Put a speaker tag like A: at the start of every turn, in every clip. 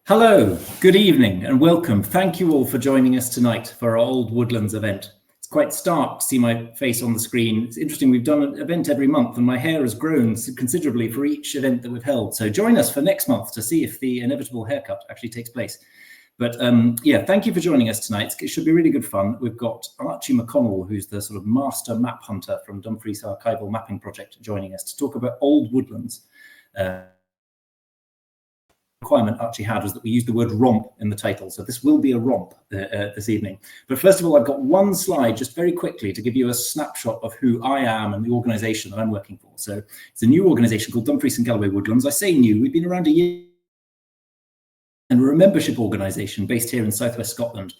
A: Hello, good evening and welcome. Thank you all for joining us tonight for our Old Woodlands event. It's quite stark to see my face on the screen. It's interesting, we've done an event every month and my hair has grown considerably for each event that we've held. So join us for next month to see if the inevitable haircut actually takes place. But yeah, thank you for joining us tonight. It should be really good fun. We've got Archie McConnell, who's the sort of master map hunter from Dumfries Archival mapping project, joining us to talk about Old Woodlands. Requirement Archie had was that we use the word romp in the title, so this will be a romp this evening. But first of all, I've got one slide just very quickly to give you a snapshot of who I am and the organisation that I'm working for. So it's a new organisation called Dumfries and Galloway Woodlands. I say new, we've been around a year, and we're a membership organisation based here in southwest Scotland.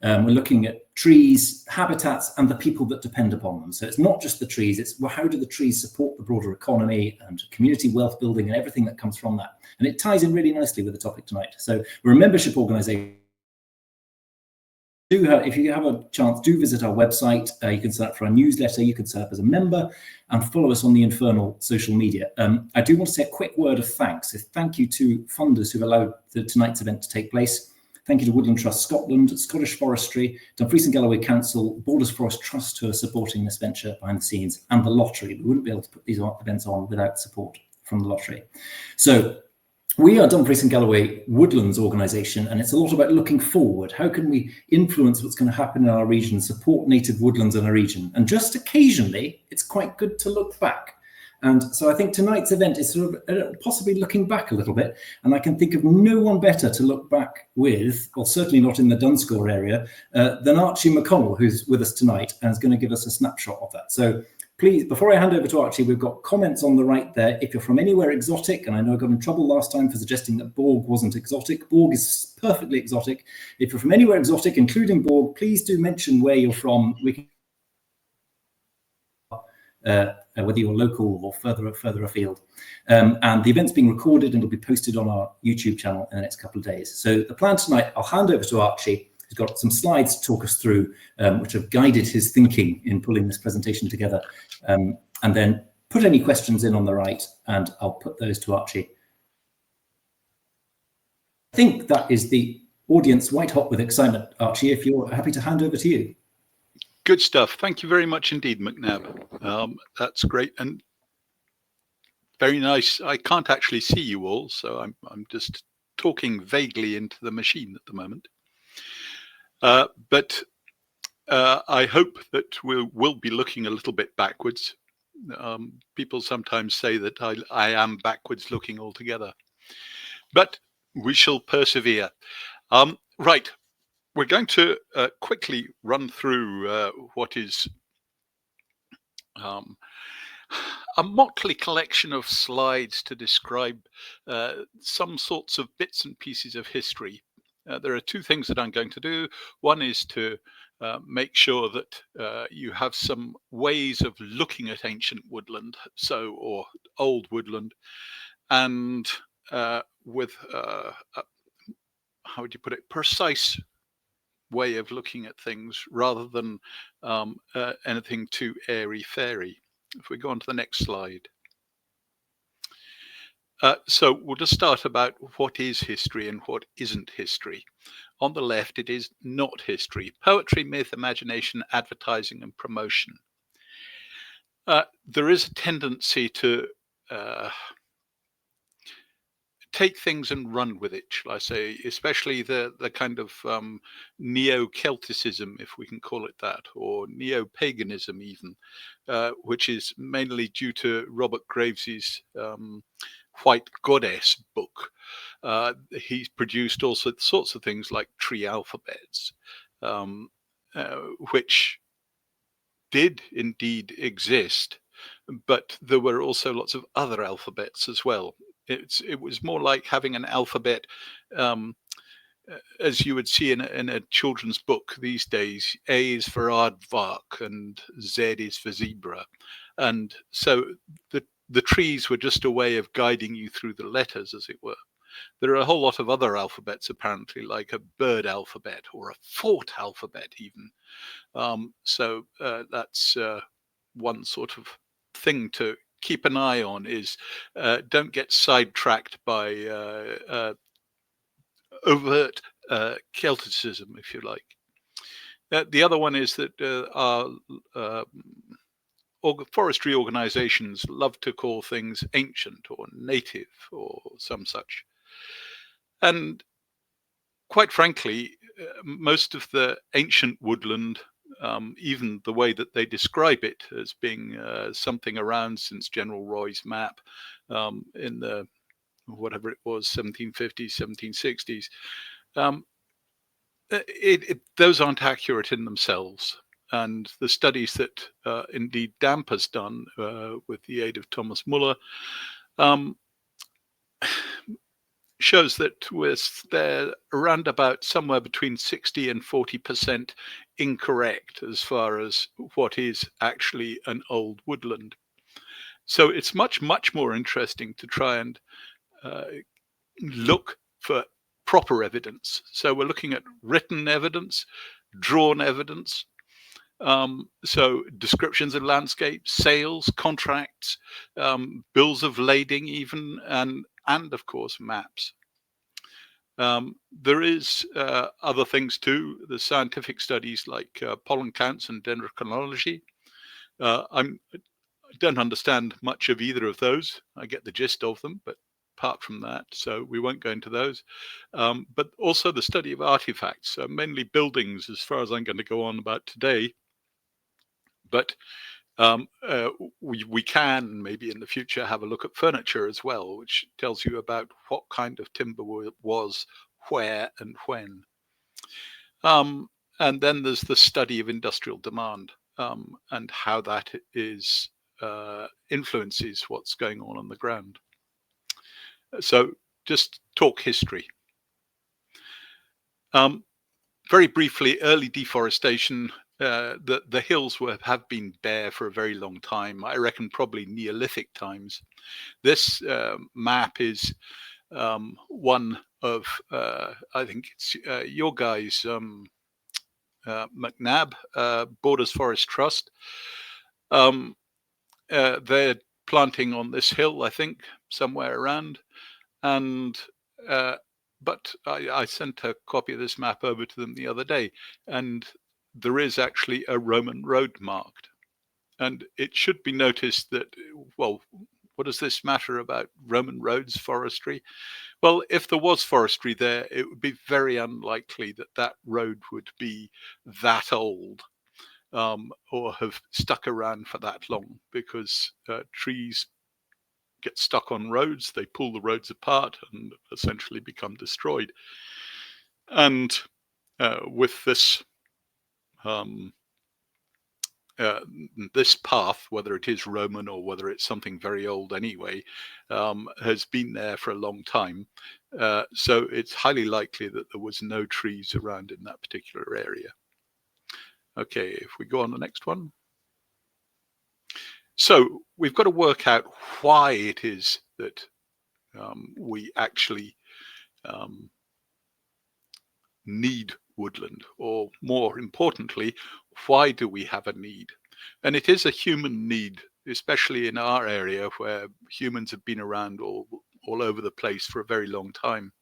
A: We're looking at trees, habitats, and the people that depend upon them. So it's not just the trees, it's well, how do the trees support the broader economy and community wealth building and everything that comes from that. And it ties in really nicely with the topic tonight. So we're a membership organisation. If you have a chance, do visit our website. You can sign up for our newsletter, you can sign up as a member and follow us on the infernal social media. I do want to say a quick word of thanks. Thank you to funders who've allowed tonight's event to take place. Thank you to Woodland Trust Scotland, Scottish Forestry, Dumfries and Galloway Council, Borders Forest Trust who are supporting this venture behind the scenes, and the lottery. We wouldn't be able to put these events on without support from the lottery. So we are Dumfries and Galloway Woodlands organisation, and it's a lot about looking forward. How can we influence what's going to happen in our region, support native woodlands in our region? And just occasionally, it's quite good to look back. And so I think tonight's event is sort of possibly looking back a little bit, and I can think of no one better to look back with, or certainly not in the Dunscore area, than Archie McConnell, who's with us tonight and is going to give us a snapshot of that. So please, before I hand over to Archie, we've got comments on the right there. If you're from anywhere exotic, and I know I got in trouble last time for suggesting that Borg wasn't exotic, Borg is perfectly exotic. If you're from anywhere exotic, including Borg, please do mention where you're from. We can whether you're local or further afield. And the event's being recorded and it'll be posted on our YouTube channel in the next couple of days. So the plan tonight, I'll hand over to Archie, who's got some slides to talk us through, which have guided his thinking in pulling this presentation together. And then put any questions in on the right, and I'll put those to Archie. I think that is the audience white hot with excitement. Archie, if you're happy to hand over to you.
B: Good stuff. Thank you very much indeed, McNab. That's great and very nice. I can't actually see you all, so I'm just talking vaguely into the machine at the moment. But I hope that we'll be looking a little bit backwards. People sometimes say that I am backwards looking altogether, but we shall persevere. Right. We're going to quickly run through what is a motley collection of slides to describe some sorts of bits and pieces of history. There are two things that I'm going to do. One is to make sure that you have some ways of looking at ancient woodland, or old woodland, and with how would you put it, precise way of looking at things rather than anything too airy-fairy. If we go on to the next slide. So we'll just start about what is history and what isn't history. On the left, it is not history. Poetry, myth, imagination, advertising, and promotion. There is a tendency to take things and run with it, shall I say, especially the kind of neo-Celticism, if we can call it that, or neo-paganism even, which is mainly due to Robert Graves's White Goddess book. He's produced all sorts of things like tree alphabets, which did indeed exist, but there were also lots of other alphabets as well. It was more like having an alphabet, as you would see in a children's book these days. A is for aardvark and Z is for zebra. And so the trees were just a way of guiding you through the letters, as it were. There are a whole lot of other alphabets, apparently, like a bird alphabet or a fort alphabet even. So that's one sort of thing to keep an eye on, is don't get sidetracked by overt Celticism, if you like. The other one is that our forestry organizations love to call things ancient or native or some such. And quite frankly, most of the ancient woodland, even the way that they describe it as being something around since General Roy's map in the, whatever it was, 1750s, 1760s, those aren't accurate in themselves. And the studies that indeed Damp has done with the aid of Thomas Muller shows that they're around about somewhere between 60 and 40% incorrect as far as what is actually an old woodland. So it's much, much more interesting to try and look for proper evidence. So we're looking at written evidence, drawn evidence, so descriptions of landscapes, sales, contracts, bills of lading even, and of course maps. There is other things too, the scientific studies like pollen counts and dendrochronology. I don't understand much of either of those. I get the gist of them, but apart from that, so we won't go into those. But also the study of artifacts, mainly buildings as far as I'm going to go on about today. But we can maybe in the future have a look at furniture as well, which tells you about what kind of timber was where and when. And then there's the study of industrial demand and how that is influences what's going on the ground. So just talk history. Very briefly, early deforestation. The hills have been bare for a very long time. I reckon probably Neolithic times. This map is one of, I think it's your guys, McNabb, Borders Forest Trust. They're planting on this hill, I think, somewhere around. And but I sent a copy of this map over to them the other day, and there is actually a Roman road marked. And it should be noticed that, well, what does this matter about Roman roads, forestry? Well, if there was forestry there, it would be very unlikely that that road would be that old or have stuck around for that long, because trees get stuck on roads, they pull the roads apart and essentially become destroyed. And with this this path, whether it is Roman or whether it's something very old anyway, has been there for a long time. So it's highly likely that there was no trees around in that particular area. Okay, if we go on the next one. So we've got to work out why it is that we actually need woodland, or more importantly, why do we have a need? And it is a human need, especially in our area where humans have been around all over the place for a very long time.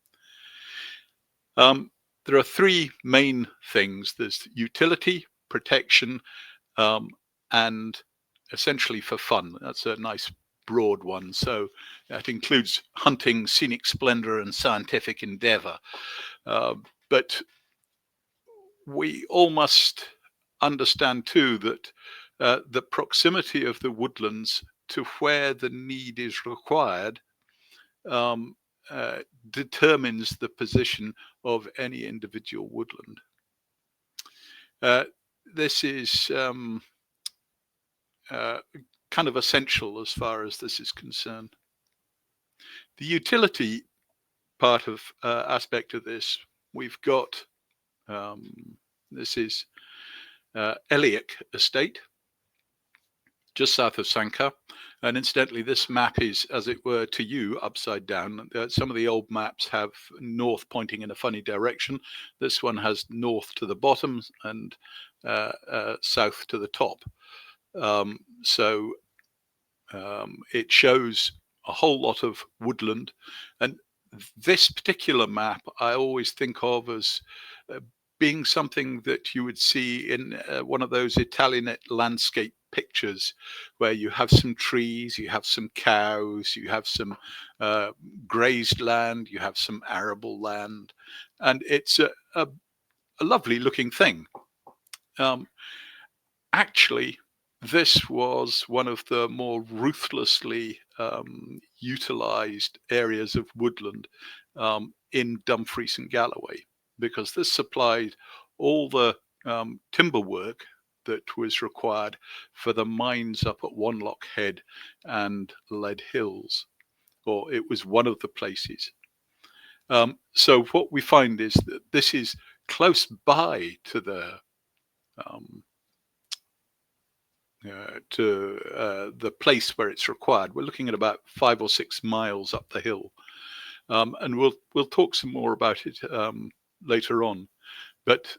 B: There are three main things. There's utility, protection, and essentially for fun. That's a nice broad one. So that includes hunting, scenic splendor, and scientific endeavor. But we all must understand too that the proximity of the woodlands to where the need is required determines the position of any individual woodland. This is kind of essential as far as this is concerned. The utility part of aspect of this, we've got, this is Elliot Estate, just south of Sanka. And incidentally, this map is, as it were, to you, upside down. Some of the old maps have north pointing in a funny direction. This one has north to the bottom and south to the top. It shows a whole lot of woodland. And this particular map I always think of as being something that you would see in one of those Italianate landscape pictures, where you have some trees, you have some cows, you have some grazed land, you have some arable land, and it's a lovely looking thing. Actually, this was one of the more ruthlessly utilized areas of woodland in Dumfries and Galloway, because this supplied all the timber work that was required for the mines up at Wanlock Head and Lead Hills, or it was one of the places. So what we find is that this is close by to the place where it's required. We're looking at about 5 or 6 miles up the hill, and we'll talk some more about it later on. But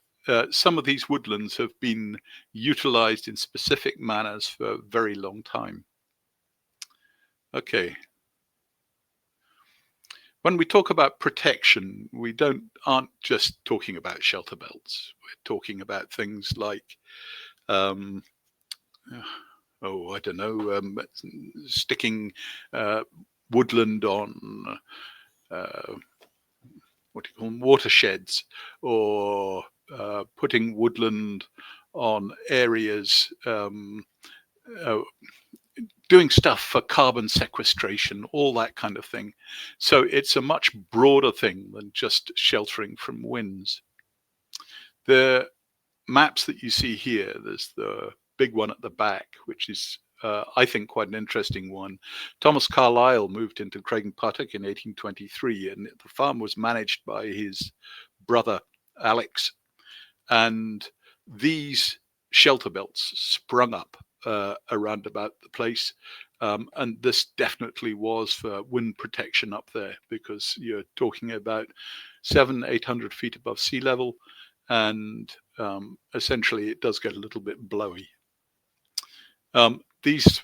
B: some of these woodlands have been utilized in specific manners for a very long time. Okay. When we talk about protection, we aren't just talking about shelter belts. We're talking about things like I don't know, sticking woodland on what do you call them, watersheds, or putting woodland on areas, doing stuff for carbon sequestration, all that kind of thing. So it's a much broader thing than just sheltering from winds. The maps that you see here, there's the big one at the back, which is I think quite an interesting one. Thomas Carlyle moved into Craigenputtock in 1823, and the farm was managed by his brother Alex, and these shelter belts sprung up around about the place, and this definitely was for wind protection up there, because you're talking about 700-800 feet above sea level, and essentially it does get a little bit blowy. These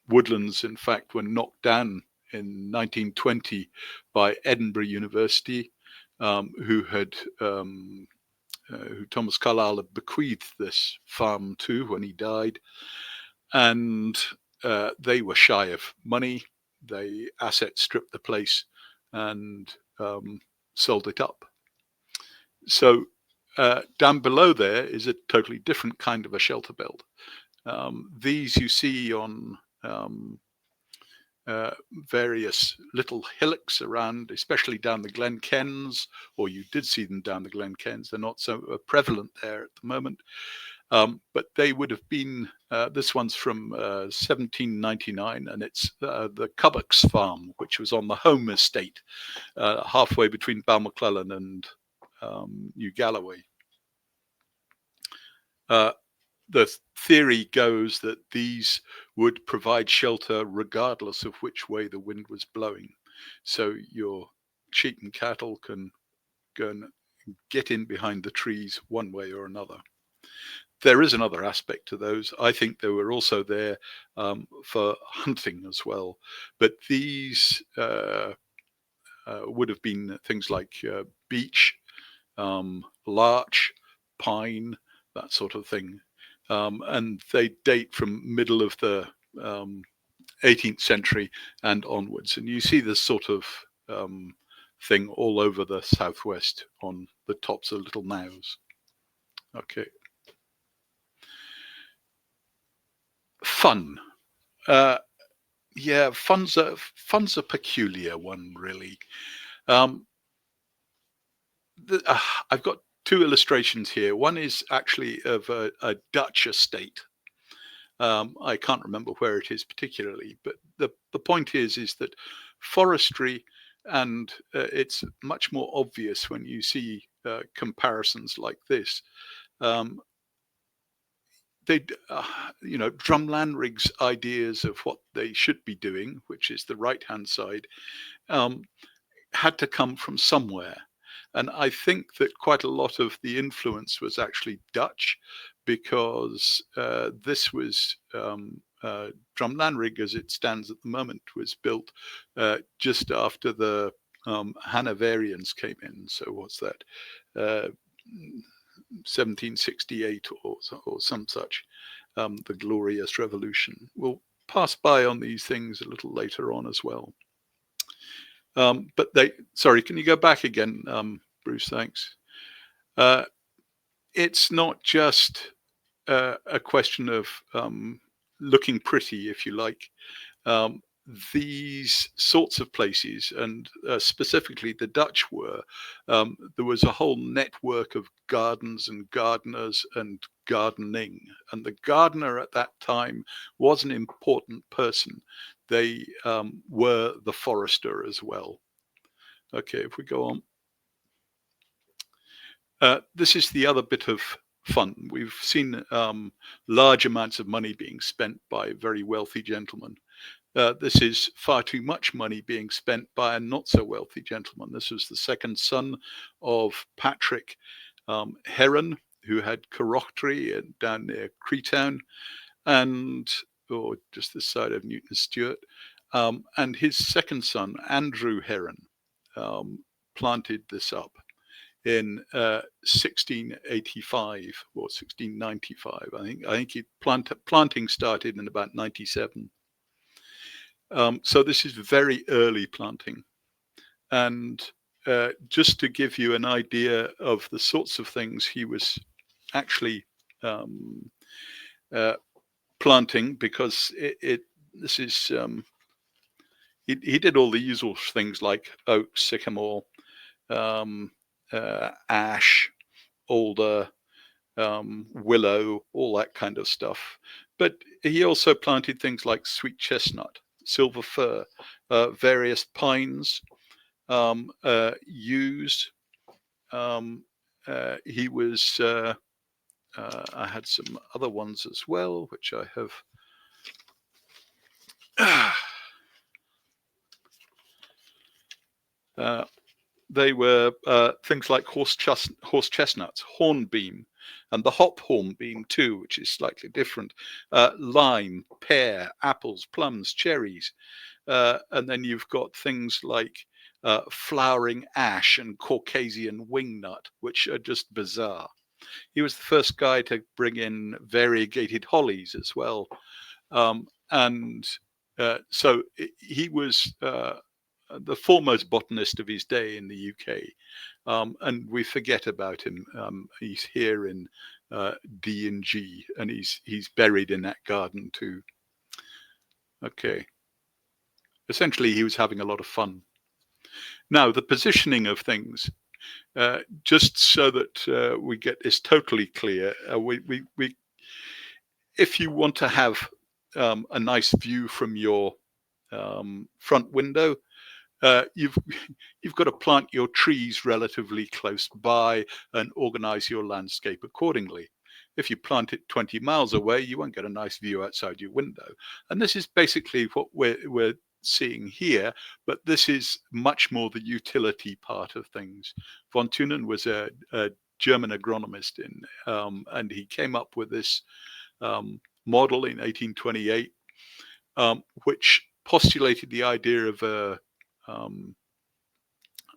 B: woodlands, in fact, were knocked down in 1920 by Edinburgh University, who Thomas Carlyle had bequeathed this farm to when he died, and they were shy of money. They asset stripped the place and sold it up. So down below there is a totally different kind of a shelter belt. These you see on various little hillocks around, especially down the Glen Kens, or you did see them down the Glen Kens. They're not so prevalent there at the moment, but they would have been, this one's from 1799, and it's the Cubbock's farm, which was on the home estate, halfway between Balmaclellan and New Galloway. The theory goes that these would provide shelter regardless of which way the wind was blowing. So your sheep and cattle can go and get in behind the trees one way or another. There is another aspect to those. I think they were also there for hunting as well. But these would have been things like beech, larch, pine, that sort of thing. And they date from middle of the 18th century and onwards. And you see this sort of thing all over the southwest on the tops of little knaus. Okay. Fun. Yeah, fun's a peculiar one, really. I've got two illustrations here. One is actually of a Dutch estate. I can't remember where it is particularly, but the point is that forestry, and it's much more obvious when you see comparisons like this. Drumlanrig's ideas of what they should be doing, which is the right-hand side, had to come from somewhere. And I think that quite a lot of the influence was actually Dutch, because this was drumland rig as it stands at the moment was built just after the Hanoverians came in. So what's that? 1768 or some such, the Glorious Revolution. We'll pass by on these things a little later on as well. But sorry, can you go back again, Bruce? Thanks. It's not just a question of looking pretty, if you like. These sorts of places, and specifically the Dutch were, there was a whole network of gardens and gardeners and gardening. And the gardener at that time was an important person. They were the forester as well. Okay, if we go on. This is the other bit of fun. We've seen large amounts of money being spent by very wealthy gentlemen. This is far too much money being spent by a not so wealthy gentleman. This was the second son of Patrick Heron, who had Corrochtery down near Creetown, or just this side of Newton Stewart. And his second son, Andrew Heron, planted this up in 1685 or 1695. I think planting started in about 97. So this is very early planting. And just to give you an idea of the sorts of things he was actually planting, because this is he did all the usual things like oak, sycamore, ash, alder, willow, all that kind of stuff. But he also planted things like sweet chestnut, silver fir, various pines, yews. He was, I had some other ones as well, which I have. They were things like horse chestnuts, hornbeam, and the hop hornbeam too, which is slightly different. Lime, pear, apples, plums, cherries. And then you've got things like flowering ash and Caucasian wingnut, which are just bizarre. He was the first guy to bring in variegated hollies as well. So he was the foremost botanist of his day in the UK. And we forget about him. He's here in D&G, and he's buried in that garden too. Okay. Essentially, he was having a lot of fun. Now, the positioning of things, just so that we get this totally clear, if you want to have a nice view from your front window, you've got to plant your trees relatively close by and organize your landscape accordingly. If you plant it 20 miles away, you won't get a nice view outside your window. And this is basically what we're seeing here, but this is much more the utility part of things. Von Thunen was a German agronomist, and he came up with this model in 1828, which postulated the idea of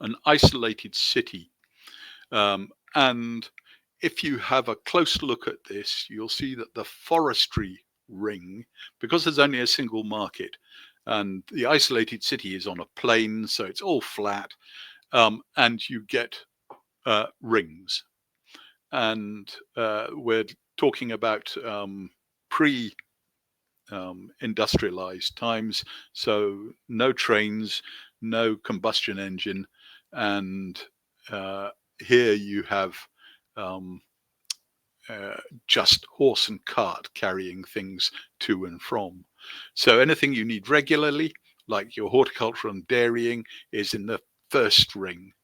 B: an isolated city. And if you have a close look at this, you'll see that the forestry ring, because there's only a single market, and the isolated city is on a plain, so it's all flat, and you get rings. And we're talking about pre-industrialized times, so no trains, no combustion engine, and here you have just horse and cart carrying things to and from. So anything you need regularly, like your horticulture and dairying, is in the first ring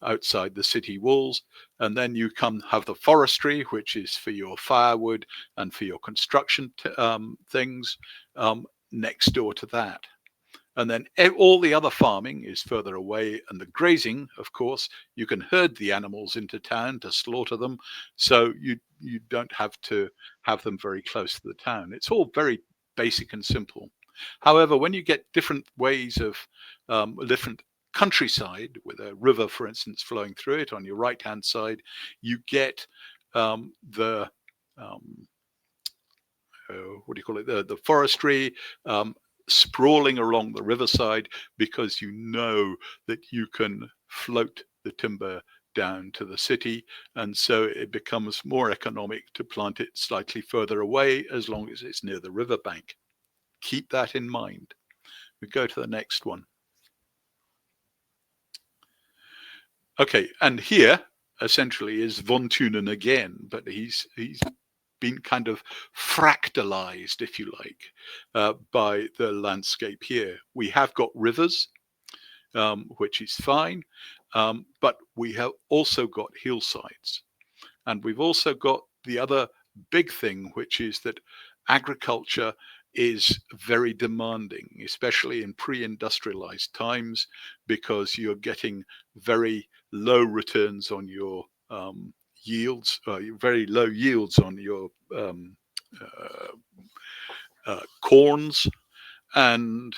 B: outside the city walls. And then you have the forestry, which is for your firewood and for your construction things, next door to that. And then all the other farming is further away, and the grazing, of course, you can herd the animals into town to slaughter them, so you don't have to have them very close to the town. It's all very basic and simple. However, when you get different ways of different countryside with a river, for instance, flowing through it on your right hand side, you get the what do you call it, the forestry sprawling along the riverside, because you know that you can float the timber down to the city, and so it becomes more economic to plant it slightly further away as long as it's near the riverbank. Keep that in mind. We go to the next one. Okay, and here essentially is Von Thunen again, but he's been kind of fractalized, if you like, by the landscape here. We have got rivers, which is fine, but we have also got hillsides. And we've also got the other big thing, which is that agriculture is very demanding, especially in pre-industrialized times, because you're getting very low returns on your yields, very low yields on your corns. And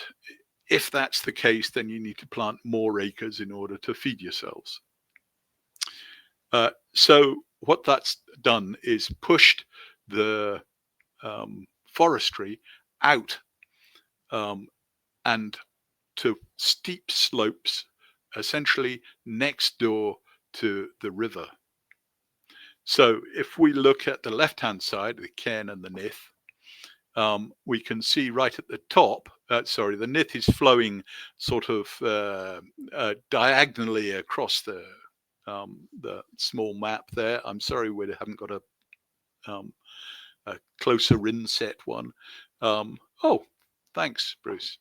B: if that's the case, then you need to plant more acres in order to feed yourselves. So what that's done is pushed the forestry out and to steep slopes, essentially next door to the river. So if we look at the left-hand side, the cairn and the nith, we can see right at the top, the nith is flowing sort of diagonally across the small map there. I'm sorry we haven't got a closer inset one. Oh, thanks, Bruce.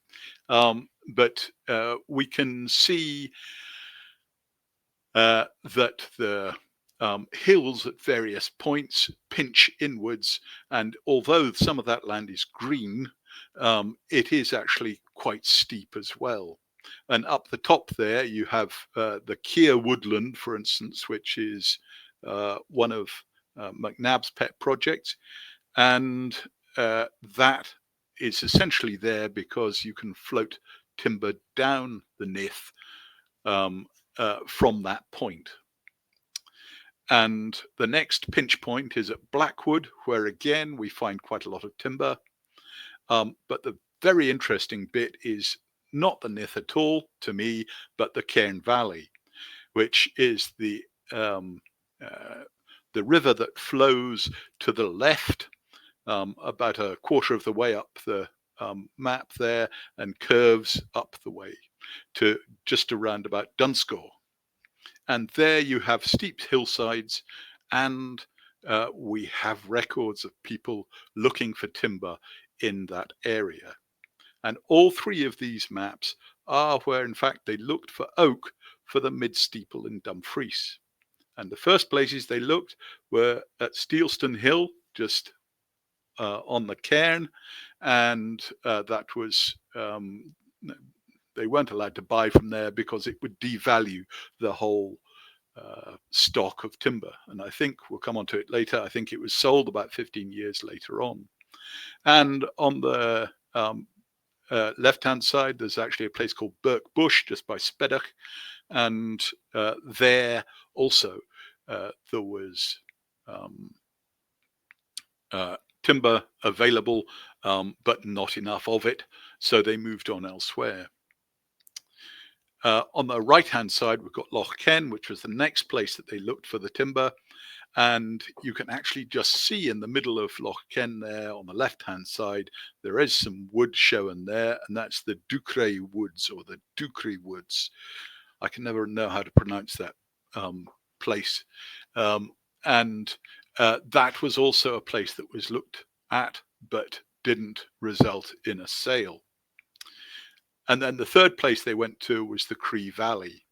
B: But we can see that the hills at various points pinch inwards, and although some of that land is green, it is actually quite steep as well. And up the top there, you have the Keir Woodland, for instance, which is one of McNabb's pet projects. And that is essentially there because you can float timber down the nith from that point. And the next pinch point is at Blackwood, where again we find quite a lot of timber. But the very interesting bit is not the nith at all to me, but the Cairn Valley, which is the river that flows to the left about a quarter of the way up the map there, and curves up the way to just around about Dunscore. And there you have steep hillsides, and we have records of people looking for timber in that area. And all three of these maps are where, in fact, they looked for oak for the mid-steeple in Dumfries. And the first places they looked were at Steelston Hill, just on the cairn, and that was they weren't allowed to buy from there because it would devalue the whole stock of timber. And I think we'll come on to it later. I think it was sold about 15 years later on. And on the left-hand side, there's actually a place called Burke Bush, just by Spedach, and there also there was timber available, but not enough of it, so they moved on elsewhere. On the right-hand side, we've got Loch Ken, which was the next place that they looked for the timber, and you can actually just see in the middle of Loch Ken there on the left-hand side, there is some wood shown there, and that's the Ducray Woods, or the Ducray Woods. I can never know how to pronounce that place. And that was also a place that was looked at, but didn't result in a sale. And then the third place they went to was the Cree Valley.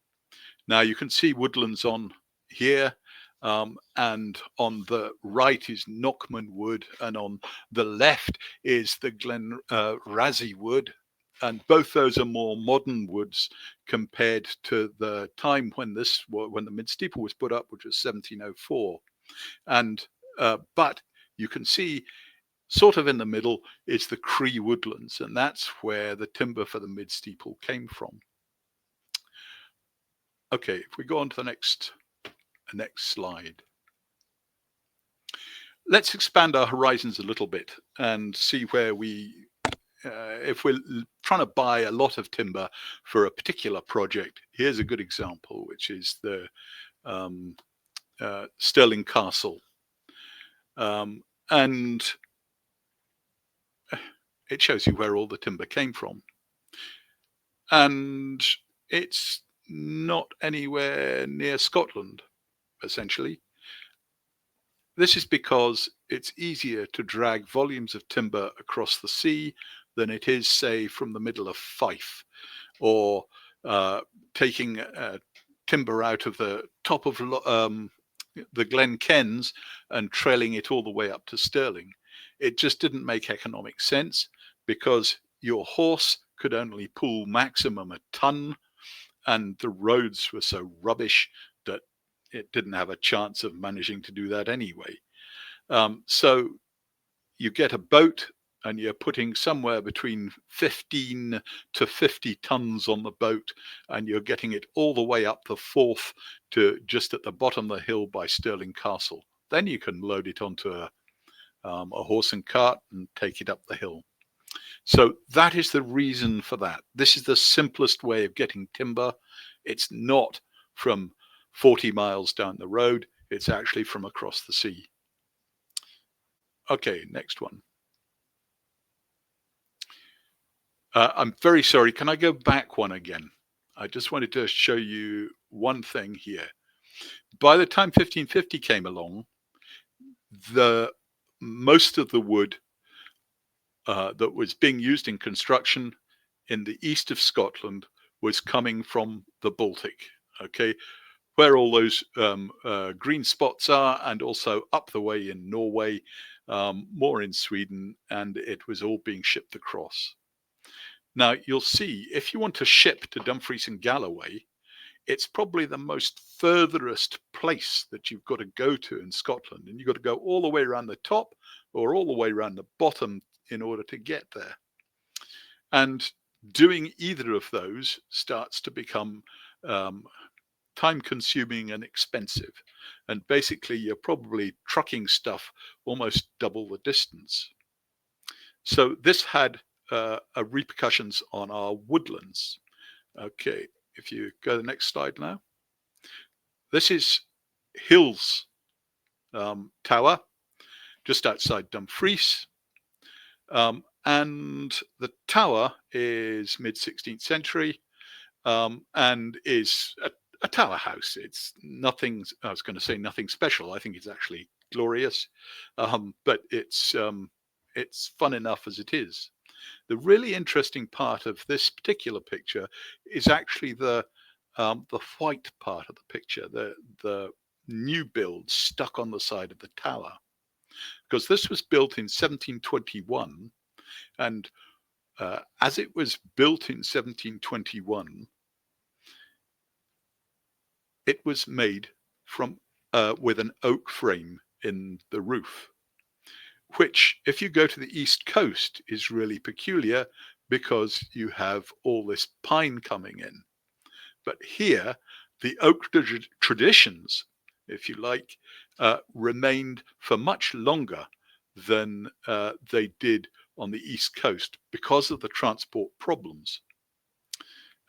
B: Now you can see Woodlands on here, and on the right is Knockman Wood, and on the left is the Glen Razzie Wood. And both those are more modern woods compared to the time when the mid-steeple was put up, which was 1704. And but you can see sort of in the middle is the Cree Woodlands, and that's where the timber for the mid-steeple came from. Okay, if we go on to the next slide. Let's expand our horizons a little bit and see where we, if we're trying to buy a lot of timber for a particular project, here's a good example, which is the Stirling Castle. And it shows you where all the timber came from. And it's not anywhere near Scotland, essentially. This is because it's easier to drag volumes of timber across the sea than it is, say, from the middle of Fife, or taking timber out of the top of the Glen Kens and trailing it all the way up to Stirling. It just didn't make economic sense because your horse could only pull maximum a ton, and the roads were so rubbish that it didn't have a chance of managing to do that anyway. So you get a boat and you're putting somewhere between 15 to 50 tons on the boat, and you're getting it all the way up the Forth to just at the bottom of the hill by Stirling Castle. Then you can load it onto a horse and cart and take it up the hill. So that is the reason for that. This is the simplest way of getting timber. It's not from 40 miles down the road. It's actually from across the sea. Okay, next one. I'm very sorry. Can I go back one again? I just wanted to show you one thing here. By the time 1550 came along, most of the wood that was being used in construction in the east of Scotland was coming from the Baltic, okay, where all those green spots are, and also up the way in Norway, more in Sweden, and it was all being shipped across. Now, you'll see, if you want to ship to Dumfries and Galloway, it's probably the most furthest place that you've got to go to in Scotland. And you've got to go all the way around the top or all the way around the bottom in order to get there. And doing either of those starts to become time-consuming and expensive. And basically, you're probably trucking stuff almost double the distance. So this had repercussions on our woodlands. Okay, if you go to the next slide now. This is Hill's Tower, just outside Dumfries. And the tower is mid-16th century and is a tower house. It's nothing, I was going to say nothing special. I think it's actually glorious, but it's fun enough as it is. The really interesting part of this particular picture is actually the white part of the picture, the new build stuck on the side of the tower, because this was built in 1721, and as it was built in 1721, it was made from with an oak frame in the roof, which, if you go to the East Coast, is really peculiar because you have all this pine coming in. But here, the oak traditions, if you like, remained for much longer than they did on the East Coast because of the transport problems.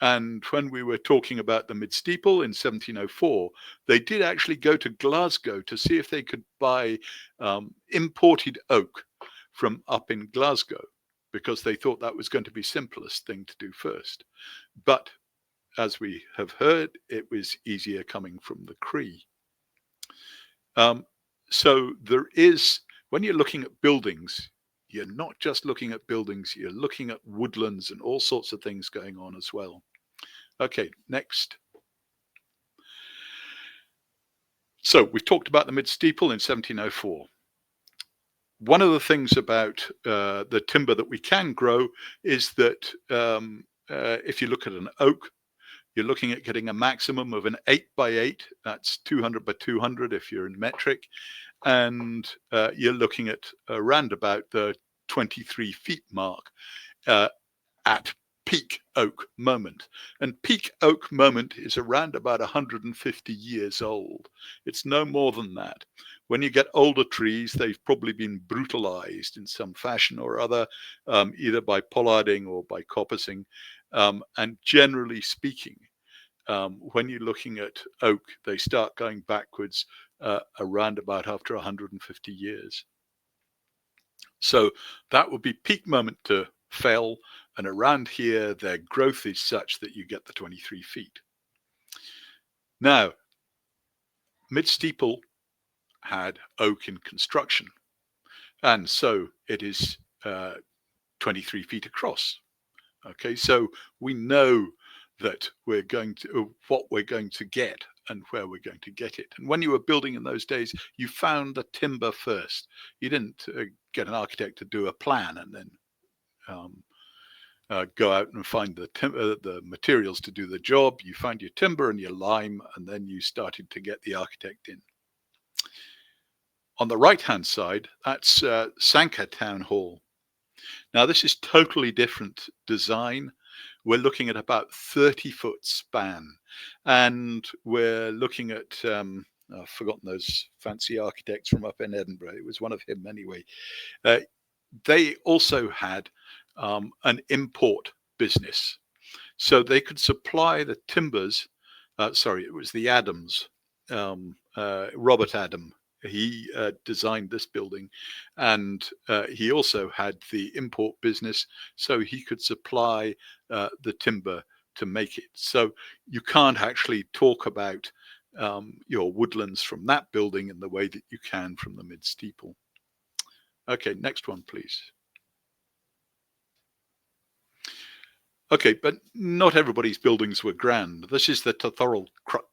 B: And when we were talking about the mid-steeple in 1704, they did actually go to Glasgow to see if they could buy imported oak from up in Glasgow, because they thought that was going to be simplest thing to do first. But as we have heard, it was easier coming from the Cree. So there is, when you're looking at buildings, you're not just looking at buildings, you're looking at woodlands and all sorts of things going on as well. Okay, next. So we've talked about the mid-steeple in 1704. One of the things about the timber that we can grow is that if you look at an oak, you're looking at getting a maximum of an 8 by 8. That's 200 by 200 if you're in metric. and you're looking at around about the 23 feet mark at peak oak moment. And peak oak moment is around about 150 years old. It's no more than that. When you get older trees, they've probably been brutalized in some fashion or other, either by pollarding or by coppicing. And generally speaking, when you're looking at oak, they start going backwards around about after 150 years. So that would be peak moment to fell, and around here their growth is such that you get the 23 feet. Now, mid-steeple had oak in construction, and so it is 23 feet across. Okay, so we know that we're going to what we're going to get and where we're going to get it. And when you were building in those days, you found the timber first. You didn't get an architect to do a plan and then go out and find the materials to do the job. You find your timber and your lime, and then you started to get the architect in. On the right-hand side, that's Sanka Town Hall. Now, this is totally different design. We're looking at about 30-foot span, and we're looking at, I've forgotten those fancy architects from up in Edinburgh. It was one of him anyway. They also had an import business. So they could supply the timbers, sorry, it was the Adams, Robert Adam. He designed this building, and he also had the import business, so he could supply the timber to make it. So you can't actually talk about your Woodlands from that building in the way that you can from the mid-steeple. Okay, next one, please. Okay, but not everybody's buildings were grand. This is the Totherl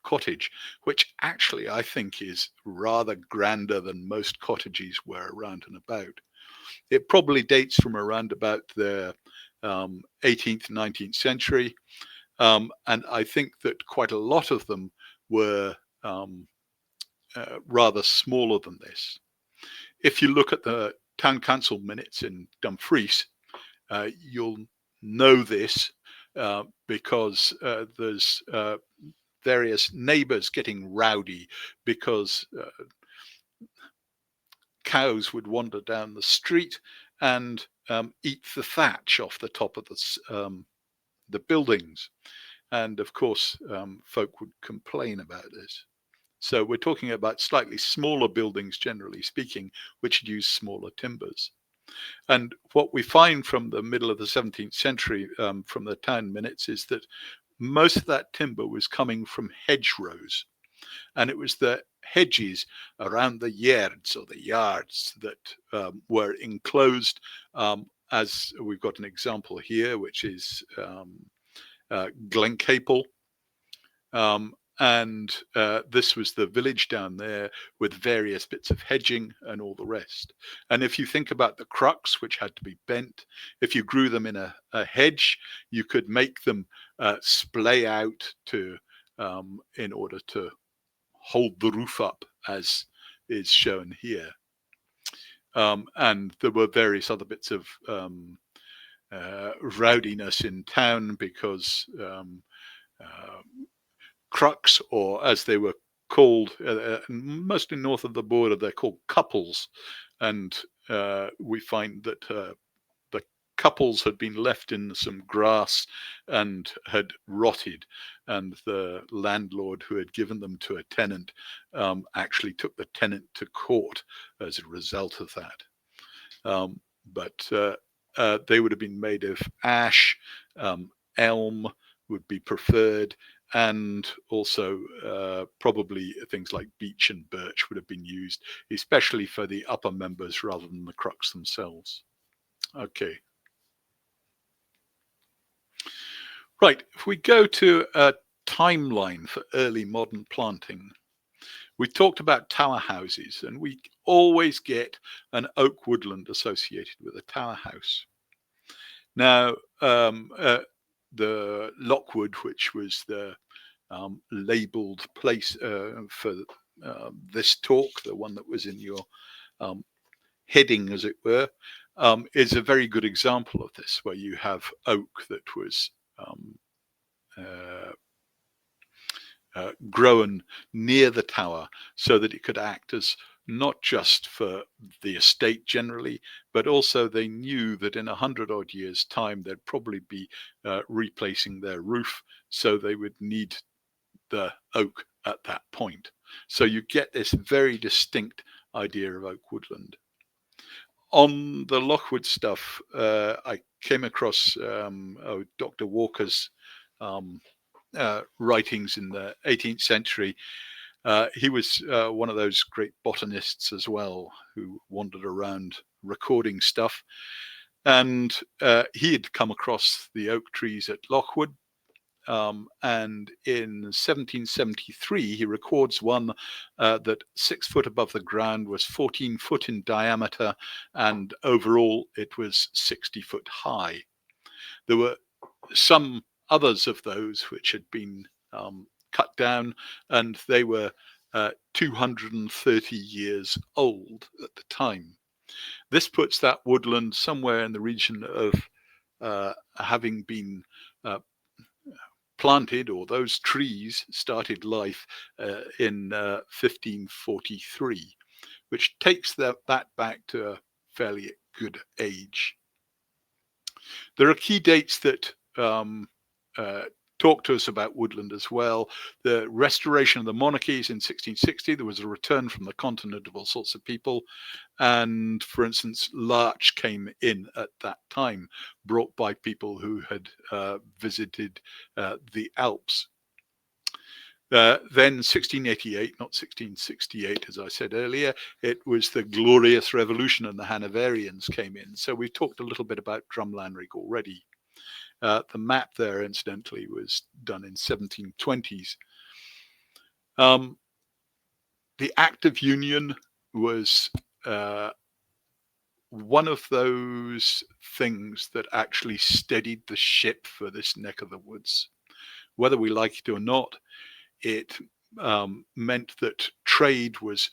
B: cottage, which actually I think is rather grander than most cottages were around and about. It probably dates from around about the 18th, 19th century. And I think that quite a lot of them were rather smaller than this. If you look at the town council minutes in Dumfries, you'll know this because there's various neighbors getting rowdy because cows would wander down the street and eat the thatch off the top of the buildings. And of course, folk would complain about this. So we're talking about slightly smaller buildings, generally speaking, which use smaller timbers. And what we find from the middle of the 17th century, from the town minutes, is that most of that timber was coming from hedgerows. And it was the hedges around the yards or the yards that were enclosed, as we've got an example here, which is Glencaple. And this was the village down there with various bits of hedging and all the rest. And if you think about the crux, which had to be bent, if you grew them in a hedge, you could make them splay out to in order to hold the roof up, as is shown here. And there were various other bits of rowdiness in town because crux, or as they were called, mostly north of the border, they're called couples. And we find that the couples had been left in some grass and had rotted. And the landlord who had given them to a tenant actually took the tenant to court as a result of that. But they would have been made of ash, elm would be preferred, and also probably things like beech and birch would have been used, especially for the upper members rather than the crux themselves. Okay. Right, if we go to a timeline for early modern planting, we talked about tower houses, and we always get an oak woodland associated with a tower house. Now, the Lockwood, which was the labelled place for this talk, the one that was in your heading, as it were, is a very good example of this, where you have oak that was grown near the tower so that it could act as not just for the estate generally, but also they knew that in 100 odd years' time, they'd probably be replacing their roof, so they would need the oak at that point. So you get this very distinct idea of oak woodland. On the Lockwood stuff, I came across Dr. Walker's writings in the 18th century. He was one of those great botanists as well, who wandered around recording stuff. And he had come across the oak trees at Lockwood. And in 1773, he records one that 6 foot above the ground was 14 foot in diameter, and overall it was 60 foot high. There were some others of those which had been cut down, and they were 230 years old at the time. This puts that woodland somewhere in the region of having been planted, or those trees started life in 1543, which takes that back to a fairly good age. There are key dates that talk to us about woodland as well. The restoration of the monarchies in 1660, there was a return from the continent of all sorts of people. And for instance, larch came in at that time, brought by people who had visited the Alps. Then 1688, not 1668, as I said earlier, it was the Glorious Revolution and the Hanoverians came in. So we've talked a little bit about Drumlanrig already. The map there, incidentally, was done in 1720s. The Act of Union was one of those things that actually steadied the ship for this neck of the woods. Whether we like it or not, it meant that trade was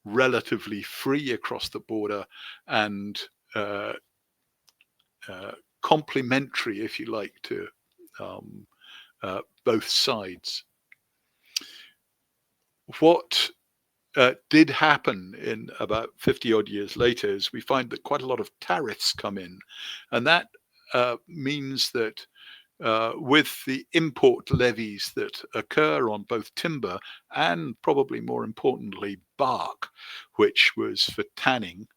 B: relatively free across the border and complementary, if you like, to both sides. What did happen in about 50 odd years later is we find that quite a lot of tariffs come in, and that means that with the import levies that occur on both timber and, probably more importantly, bark, which was for tanning,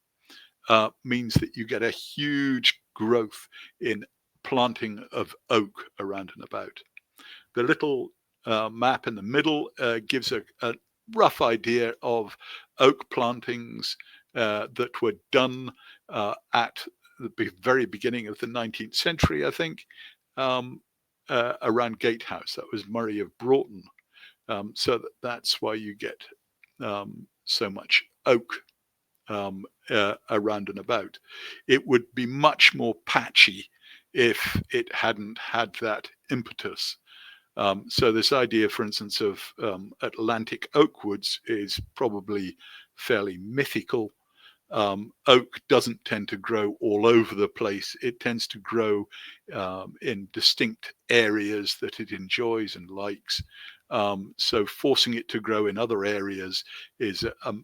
B: means that you get a huge growth in planting of oak around and about. The little map in the middle gives a rough idea of oak plantings that were done at the very beginning of the 19th century, I think, around Gatehouse. That was Murray of Broughton. So that's why you get so much oak around and about. It would be much more patchy if it hadn't had that impetus. So this idea, for instance, of Atlantic oak woods is probably fairly mythical. Oak doesn't tend to grow all over the place. It tends to grow in distinct areas that it enjoys and likes. So forcing it to grow in other areas is a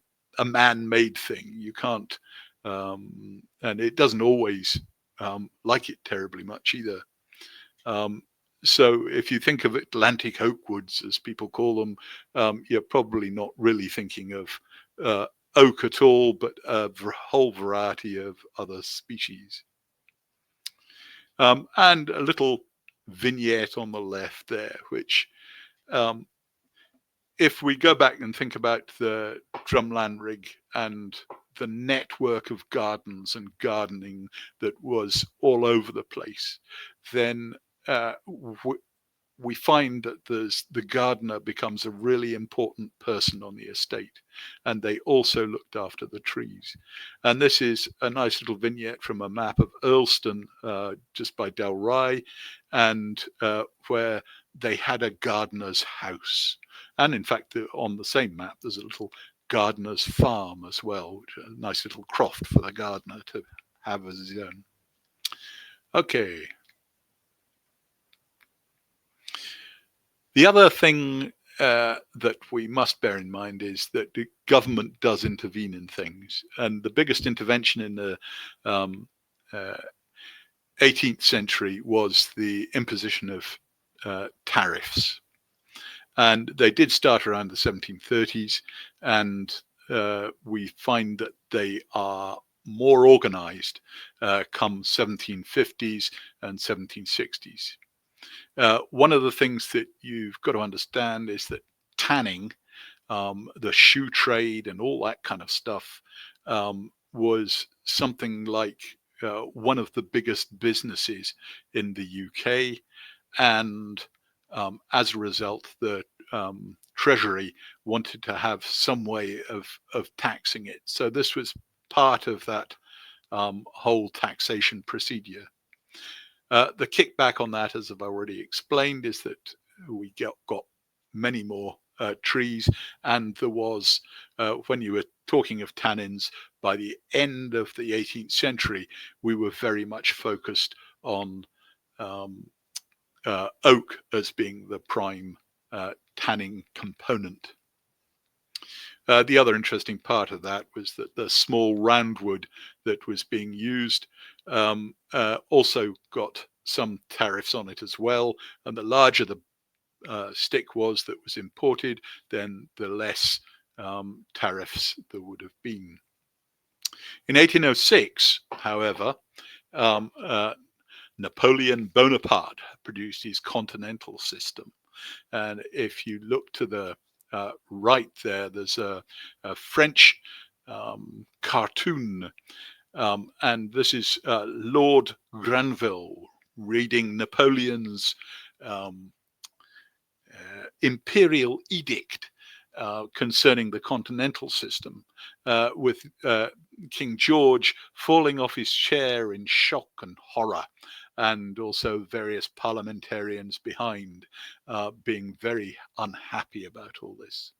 B: man-made thing. You can't, and it doesn't always like it terribly much either. So if you think of Atlantic oak woods, as people call them, you're probably not really thinking of oak at all, but a whole variety of other species. And a little vignette on the left there, which if we go back and think about the Drumlanrig and the network of gardens and gardening that was all over the place, then we find that the gardener becomes a really important person on the estate, and they also looked after the trees. And this is a nice little vignette from a map of Earlston, just by Dalry, and where they had a gardener's house. And in fact, on the same map, there's a little gardener's farm as well, which is a nice little croft for the gardener to have as his own. Okay. The other thing that we must bear in mind is that the government does intervene in things. And the biggest intervention in the 18th century was the imposition of tariffs. And they did start around the 1730s, and we find that they are more organized come 1750s and 1760s. One of the things that you've got to understand is that tanning, the shoe trade and all that kind of stuff was something like one of the biggest businesses in the UK. And as a result, the Treasury wanted to have some way of taxing it. So this was part of that whole taxation procedure. The kickback on that, as I've already explained, is that we got many more trees, and there was, when you were talking of tannins, by the end of the 18th century, we were very much focused on oak as being the prime tanning component. The other interesting part of that was that the small roundwood that was being used also got some tariffs on it as well. And the larger the stick was that was imported, then the less tariffs there would have been. In 1806, however, Napoleon Bonaparte produced his continental system. And if you look to the right there, there's a French cartoon, and this is Lord Granville reading Napoleon's imperial edict concerning the continental system, with King George falling off his chair in shock and horror, and also various parliamentarians behind being very unhappy about all this.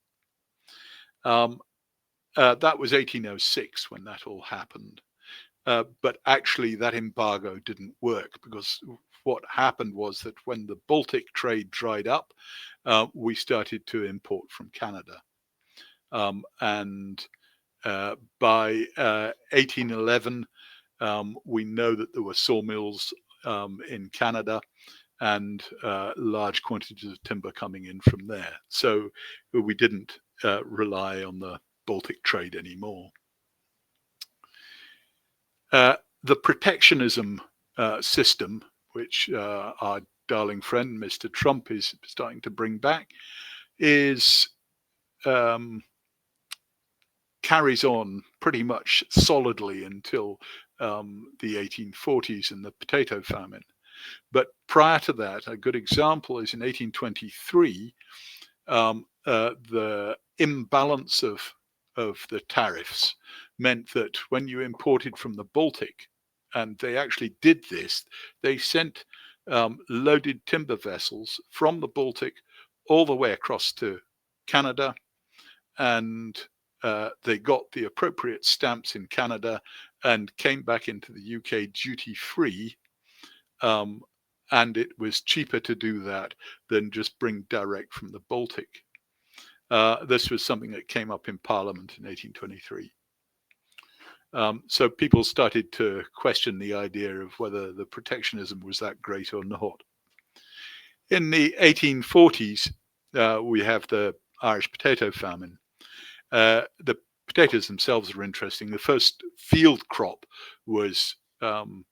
B: That was 1806 when that all happened. But actually that embargo didn't work, because what happened was that when the Baltic trade dried up, we started to import from Canada. And by 1811, we know that there were sawmills in Canada, and large quantities of timber coming in from there. So we didn't rely on the Baltic trade anymore. The protectionism system, which our darling friend Mr. Trump is starting to bring back, is carries on pretty much solidly until the 1840s and the potato famine. But prior to that, a good example is in 1823, the imbalance of the tariffs meant that when you imported from the Baltic, and they actually did this, they sent loaded timber vessels from the Baltic all the way across to Canada, and they got the appropriate stamps in Canada and came back into the UK duty-free, and it was cheaper to do that than just bring direct from the Baltic. This was something that came up in Parliament in 1823. So people started to question the idea of whether the protectionism was that great or not. In the 1840s, we have the Irish potato famine. The potatoes themselves are interesting. The first field crop was only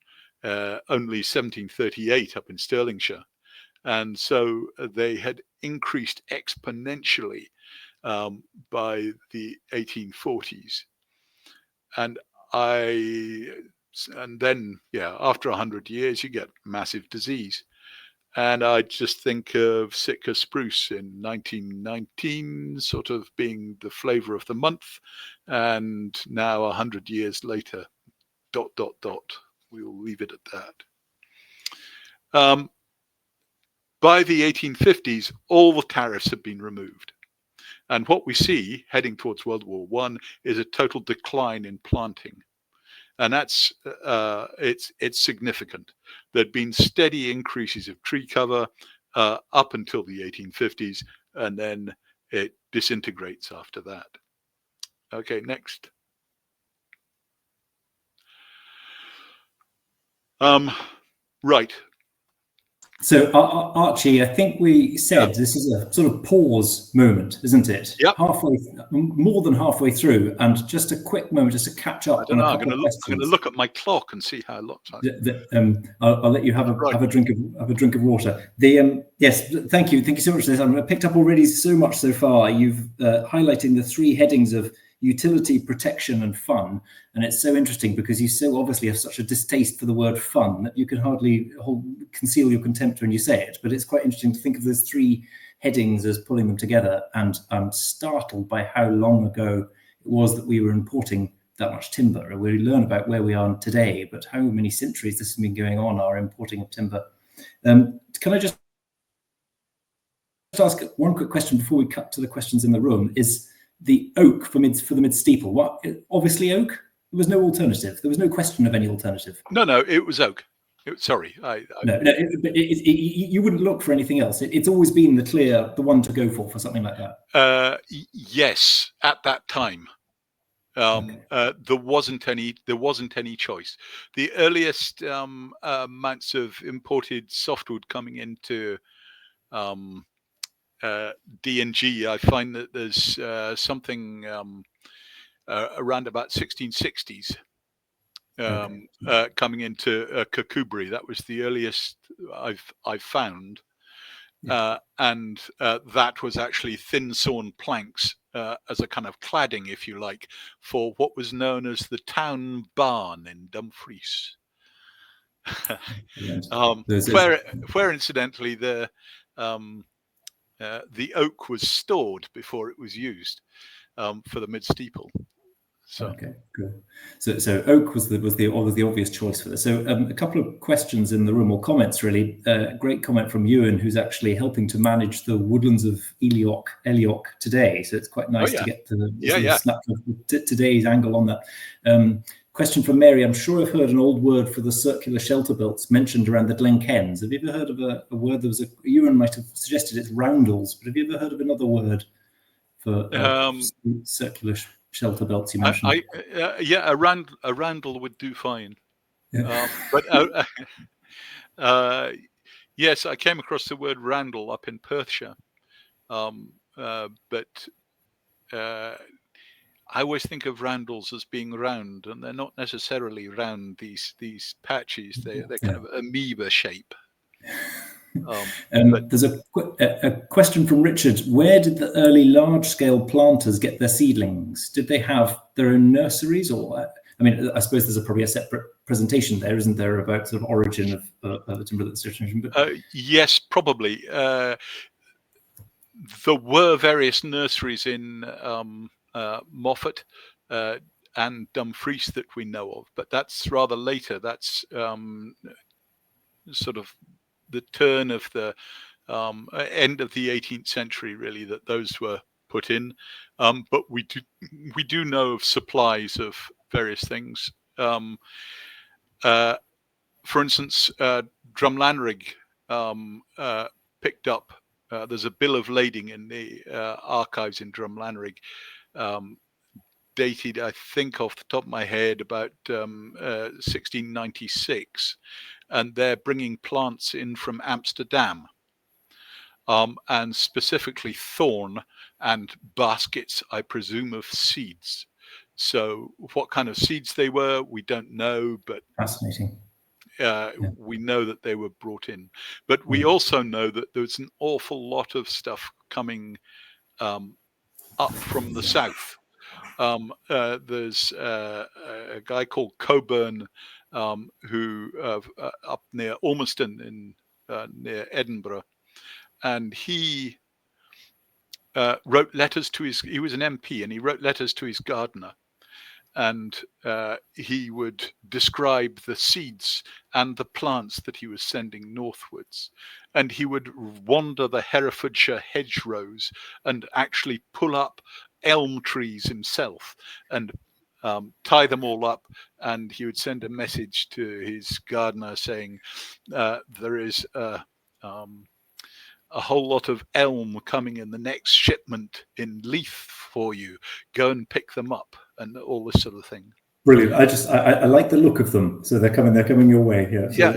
B: 1738 up in Stirlingshire. And so they had increased exponentially by the 1840s. And then, after 100 years, you get massive disease. And I just think of Sitka spruce in 1919 sort of being the flavor of the month. And now 100 years later, ... We will leave it at that. by the 1850s, all the tariffs had been removed. And what we see heading towards World War I is a total decline in planting. And that's it's significant. There'd been steady increases of tree cover up until the 1850s, and then it disintegrates after that. Okay, next. Right.
A: So, Archie, I think we said this is a sort of pause moment, isn't it?
B: Yep.
A: More than halfway through, and just a quick moment just to catch up on a couple of questions.
B: I'm going to look at my clock and see how long time.
A: I'll let you have a drink of water. Yes, thank you so much for this. I've picked up already so much so far. You've highlighting the three headings of utility, protection, and fun. And it's so interesting because you so obviously have such a distaste for the word fun that you can hardly conceal your contempt when you say it. But it's quite interesting to think of those three headings as pulling them together. And I'm startled by how long ago it was that we were importing that much timber. And we learn about where we are today, but how many centuries this has been going on, our importing of timber. Can I just ask one quick question before we cut to the questions in the room? Is the oak for the mid steeple? What? Obviously oak. There was no alternative. There was no question of any alternative.
B: No, it was oak. Sorry,
A: you wouldn't look for anything else. It's always been the one to go for something like that.
B: Yes, at that time, there wasn't any choice. The earliest amounts of imported softwood coming into D&G, I find that there's something around about 1660s coming into Kakubri. That was the earliest I've found, and that was actually thin sawn planks as a kind of cladding, if you like, for what was known as the town barn in Dumfries. Where incidentally the oak was stored before it was used for the mid steeple. So.
A: Okay, good. So oak was the obvious choice for this. So a couple of questions in the room, or comments really. Great comment from Ewan, who's actually helping to manage the woodlands of Elioch today. So it's quite nice to get the snap of today's angle on that. Question from Mary. I'm sure I've heard an old word for the circular shelter belts mentioned around the Glen Kens. Have you ever heard of a word that was Ewan might have suggested it's roundels, but have you ever heard of another word for circular shelter belts you mentioned?
B: A roundel would do fine.
A: Yeah.
B: But yes, I came across the word roundel up in Perthshire. But I always think of roundels as being round, and they're not necessarily round. These patches, they're kind of amoeba shape.
A: There's a question from Richard. Where did the early large-scale planters get their seedlings? Did they have their own nurseries, or I mean, I suppose there's probably a separate presentation there, isn't there, about sort of origin of the timber that's mentioned?
B: Yes, probably. There were various nurseries in Moffat and Dumfries that we know of, but that's rather later. That's sort of the turn of the end of the 18th century, really, that those were put in. But we do know of supplies of various things. For instance, Drumlanrig picked up. There's a bill of lading in the archives in Drumlanrig, dated, I think, off the top of my head, about 1696, and they're bringing plants in from Amsterdam, and specifically thorn and baskets, I presume, of seeds. So what kind of seeds they were, we don't know, but
A: fascinating.
B: We know that they were brought in. But we also know that there's an awful lot of stuff coming up from the south. There's a guy called Coburn, who up near Ormiston in near Edinburgh, and he wrote letters to he was an MP, and he wrote letters to his gardener, and he would describe the seeds and the plants that he was sending northwards. And he would wander the Herefordshire hedgerows and actually pull up elm trees himself and tie them all up. And he would send a message to his gardener saying, there is a whole lot of elm coming in the next shipment in leaf for you. Go and pick them up, and all this sort of thing.
A: Brilliant. I like the look of them. So they're coming your way here. So,
B: yeah,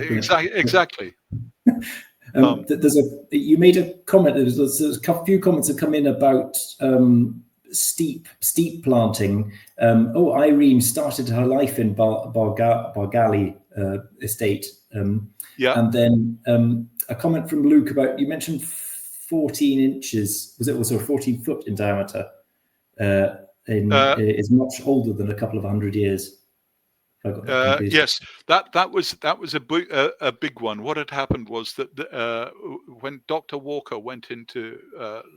B: exactly.
A: You made a comment. There's a few comments that come in about steep planting. Irene started her life in Bargally estate. And then a comment from Luke about, you mentioned 14 inches. Was it also 14 foot in diameter? Is much older than a couple of 100 years.
B: Yes, that was a big one. What had happened was that when Dr. Walker went into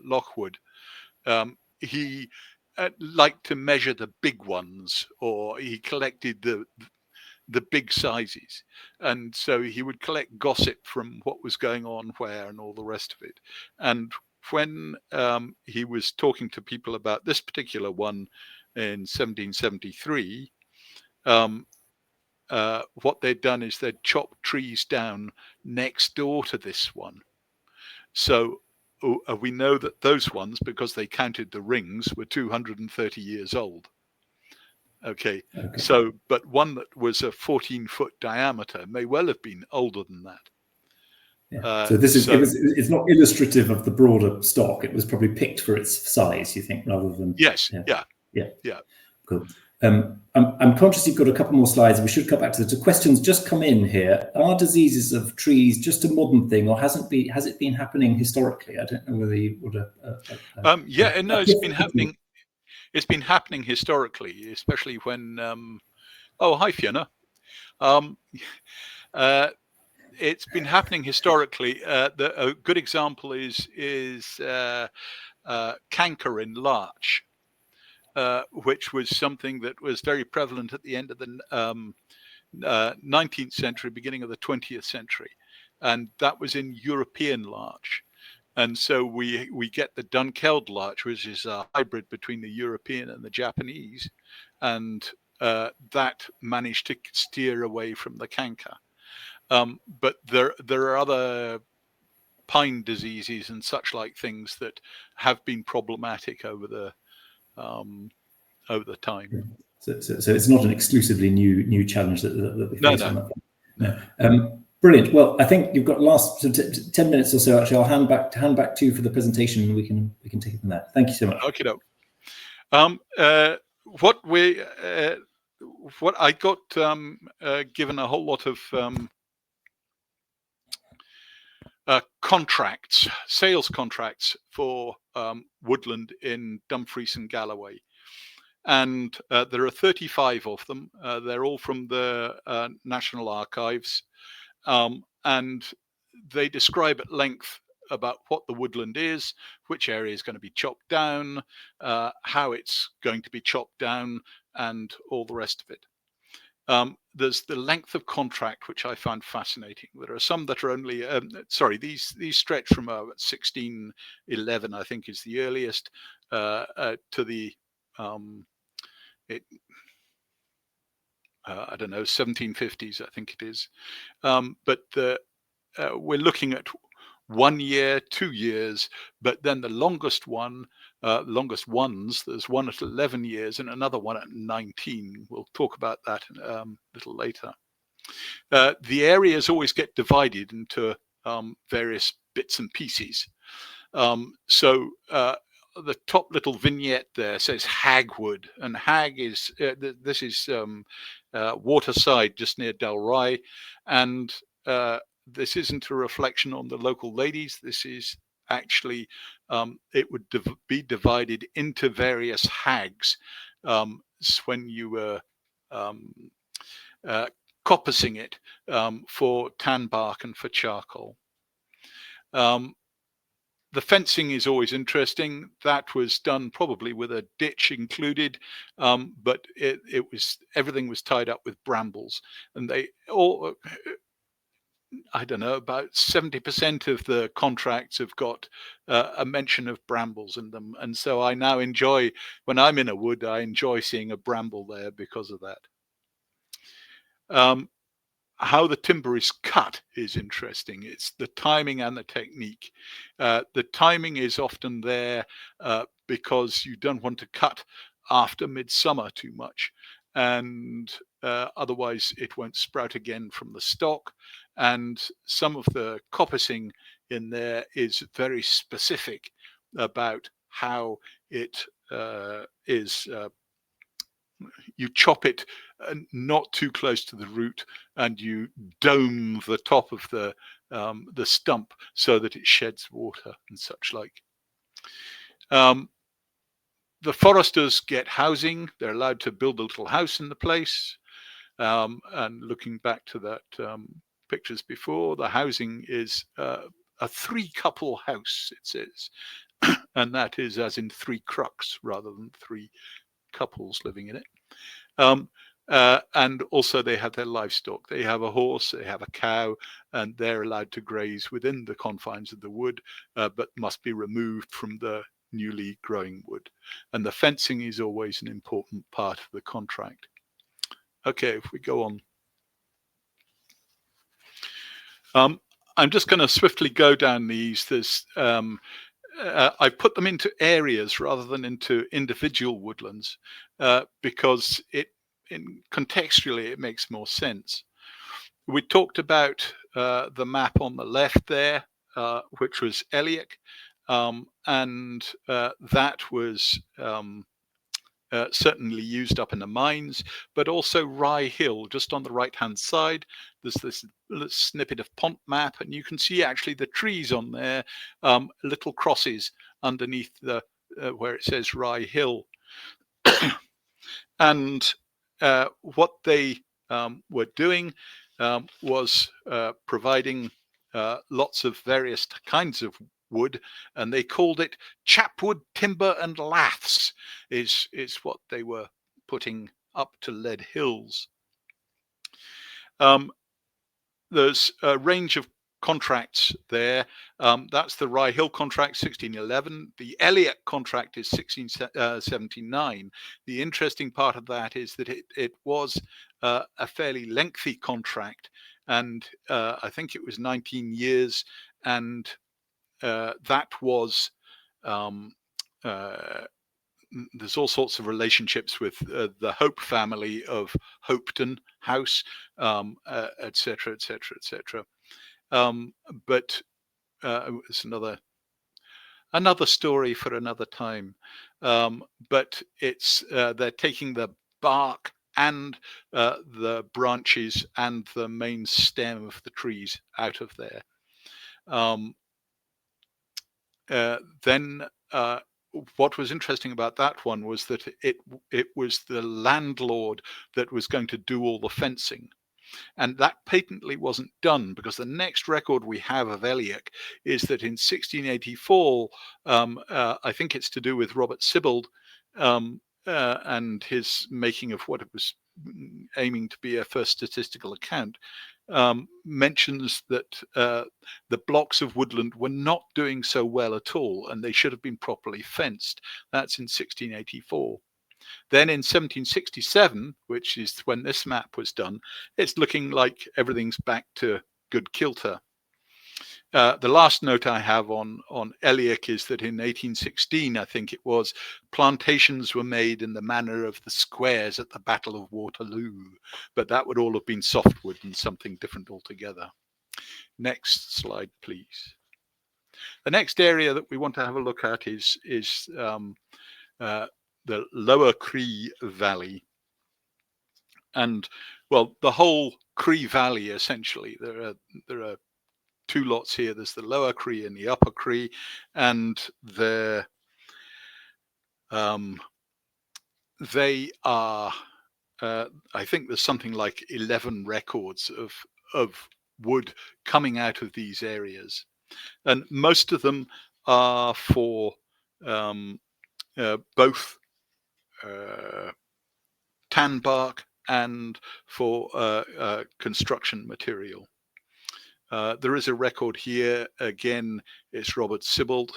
B: Lockwood, he liked to measure the big ones, or he collected the big sizes, and so he would collect gossip from what was going on where and all the rest of it. And when he was talking to people about this particular one in 1773, what they'd done is they'd chopped trees down next door to this one. So we know that those ones, because they counted the rings, were 230 years old. Okay. So, but one that was a 14-foot diameter may well have been older than that.
A: Yeah. So this is it's not illustrative of the broader stock. It was probably picked for its size, you think, rather than
B: yes.
A: Yeah. Cool. I'm conscious you've got a couple more slides, and we should come back to the questions just come in here. Are diseases of trees just a modern thing, or has it been happening historically? I don't know whether you would
B: it's been happening. It's been happening historically, especially when hi Fiona. It's been happening historically. A good example is canker in larch, which was something that was very prevalent at the end of the 19th century, beginning of the 20th century, and that was in European larch. And so we get the Dunkeld larch, which is a hybrid between the European and the Japanese, and that managed to steer away from the canker. But there are other pine diseases and such like things that have been problematic over the time.
A: So it's not an exclusively new challenge that we face on that.
B: No.
A: Brilliant. Well, I think you've got last 10 minutes or so. Actually, I'll hand back to you for the presentation, and we can take it from there. Thank you so much.
B: Okay. What I got given a whole lot of sales contracts for Woodland in Dumfries and Galloway. And there are 35 of them. They're all from the National Archives. And they describe at length about what the woodland is, which area is going to be chopped down, how it's going to be chopped down, and all the rest of it. There's the length of contract, which I found fascinating. There are some that are only, these stretch from 1611, I think is the earliest, to the, I don't know, 1750s, I think it is. But we're looking at 1 year, 2 years, but then the longest ones, there's one at 11 years and another one at 19. We'll talk about that a little later. The areas always get divided into various bits and pieces. So the top little vignette there says Hagwood, and Hag is this is Waterside, just near Dalry, and this isn't a reflection on the local ladies. This is actually it would be divided into various hags when you were coppicing it for tan bark and for charcoal. The fencing is always interesting. That was done probably with a ditch included, but everything was tied up with brambles, and they all, I don't know, about 70% of the contracts have got a mention of brambles in them, and so I now enjoy, when I'm in a wood, I enjoy seeing a bramble there because of that. How the timber is cut is interesting. It's the timing and the technique. The timing is often there because you don't want to cut after midsummer too much, and otherwise it won't sprout again from the stock. And some of the coppicing in there is very specific about how it is. You chop it not too close to the root, and you dome the top of the stump so that it sheds water and such like. The foresters get housing. They're allowed to build a little house in the place. And looking back to that pictures before, the housing is a 3-couple house, it says. And that is as in 3 crux rather than 3 couples living in it. And also they have their livestock. They have a horse, they have a cow, and they're allowed to graze within the confines of the wood, but must be removed from the newly growing wood. And the fencing is always an important part of the contract. Okay, if we go on. I'm just going to swiftly go down these. There's I put them into areas rather than into individual woodlands because contextually it makes more sense. We talked about the map on the left there, which was Eliach, and that was certainly used up in the mines, but also Rye Hill, just on the right-hand side. There's this little snippet of pont map, and you can see actually the trees on there, little crosses underneath the where it says Rye Hill. And what they were doing was providing lots of various kinds of wood, and they called it chapwood, timber, and laths is what they were putting up to Lead Hills. There's a range of contracts there. That's the Rye Hill contract, 1611. The Eliach contract is 1679. The interesting part of that is that it was a fairly lengthy contract, and I think it was 19 years, and that was there's all sorts of relationships with the Hope family of Hopeton House, etc., etc., etc. But it's another story for another time. But it's they're taking the bark and the branches and the main stem of the trees out of there. Then what was interesting about that one was that it was the landlord that was going to do all the fencing. And that patently wasn't done, because the next record we have of Eliach is that in 1684, I think it's to do with Robert Sibbald and his making of what it was aiming to be a first statistical account, mentions that the blocks of woodland were not doing so well at all, and they should have been properly fenced. That's in 1684. Then in 1767, which is when this map was done, it's looking like everything's back to good kilter. The last note I have on Eliach is that in 1816, I think it was, plantations were made in the manner of the squares at the Battle of Waterloo, but that would all have been softwood and something different altogether. Next slide, please. The next area that we want to have a look at is the Lower Cree Valley. And well, the whole Cree Valley, essentially, there are 2 lots here. There's the Lower Cree and the Upper Cree, and they are I think there's something like 11 records of wood coming out of these areas, and most of them are for both tan bark and for construction material. There is a record here. Again, it's Robert Sibbald,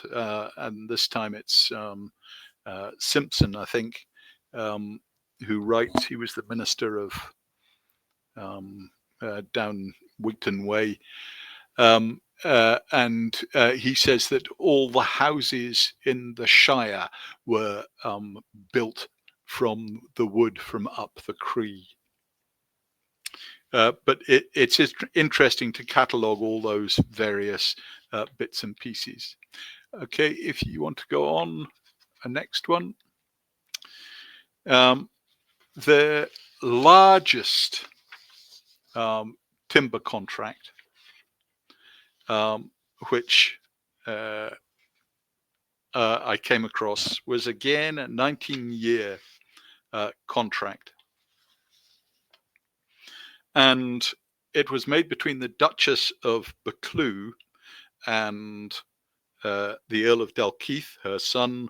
B: and this time it's Simpson, I think, who writes. He was the minister of down Wigton Way. And he says that all the houses in the Shire were built from the wood from up the Cree. But it's interesting to catalogue all those various bits and pieces. Okay, if you want to go on, a next one. The largest timber contract, which I came across, was again a 19-year contract. And it was made between the Duchess of Buccleuch and the Earl of Dalkeith, her son,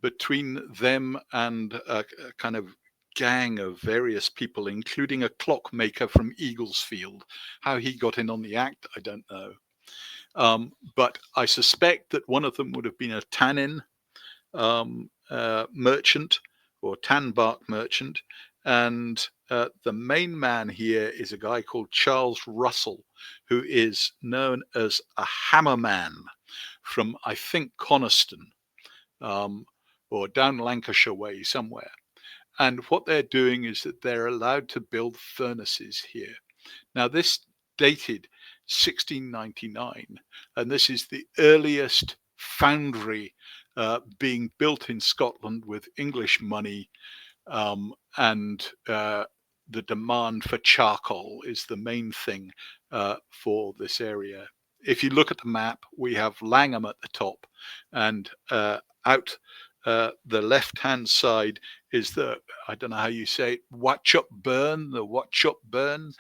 B: between them and a kind of gang of various people, including a clockmaker from Eaglesfield. How he got in on the act, I don't know. But I suspect that one of them would have been a tannin merchant or tan bark merchant. And the main man here is a guy called Charles Russell, who is known as a hammerman from, I think, Coniston, or down Lancashire way somewhere. And what they're doing is that they're allowed to build furnaces here. Now, this dated 1699, and this is the earliest foundry being built in Scotland with English money, and the demand for charcoal is the main thing for this area. If you look at the map, we have Langham at the top, and out the left-hand side is the, I don't know how you say it, Watchup Burn, the Watchup Burn,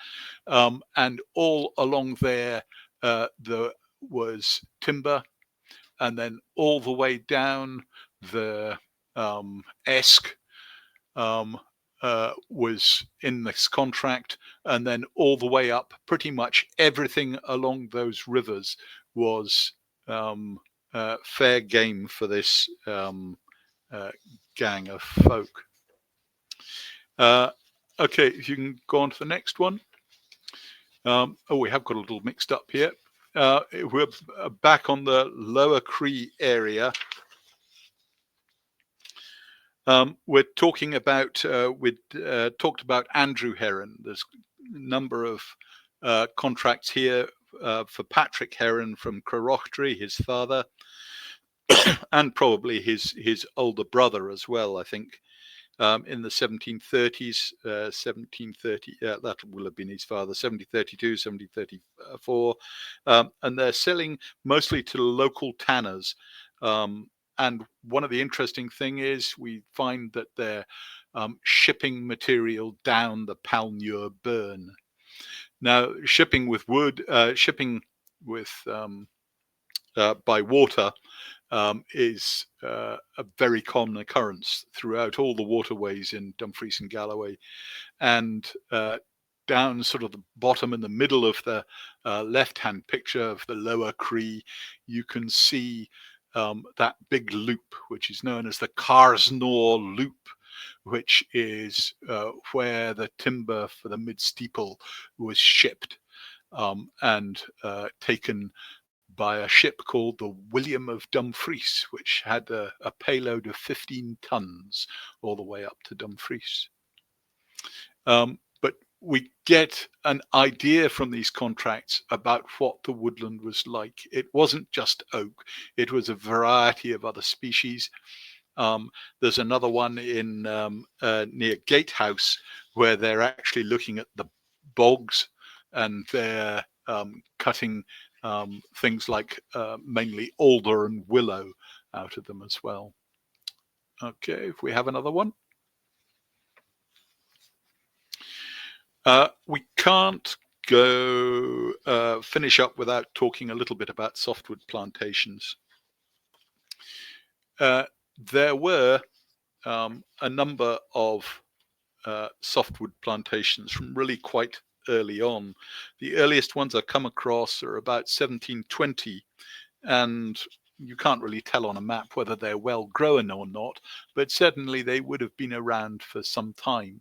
B: and all along there was timber, and then all the way down the Esk was in this contract, and then all the way up, pretty much everything along those rivers was fair game for this gang of folk. Okay, if you can go on to the next one. Oh, we have got a little mixed up here. We're back on the Lower Cree area. We're talking about, we talked about Andrew Heron. There's a number of contracts here for Patrick Heron from Crorochdry, his father, and probably his older brother as well, I think, in the 1730s, 1730, that will have been his father, 1732, 1734. And they're selling mostly to local tanners. And one of the interesting thing is we find that they're shipping material down the Palnure Burn. Now, shipping with wood, shipping with by water is a very common occurrence throughout all the waterways in Dumfries and Galloway. And down sort of the bottom in the middle of the left-hand picture of the Lower Cree, you can see that big loop, which is known as the Carsnore Loop, which is where the timber for the mid-steeple was shipped and taken by a ship called the William of Dumfries, which had a payload of 15 tons all the way up to Dumfries. But we get an idea from these contracts about what the woodland was like. It wasn't just oak, it was a variety of other species. There's another one in near Gatehouse where they're actually looking at the bogs, and they're cutting things like mainly alder and willow out of them as well. Okay, if we have another one. We can't go finish up without talking a little bit about softwood plantations. there were a number of softwood plantations from really quite early on. The earliest ones I come across are about 1720, and you can't really tell on a map whether they're well grown or not, but certainly they would have been around for some time.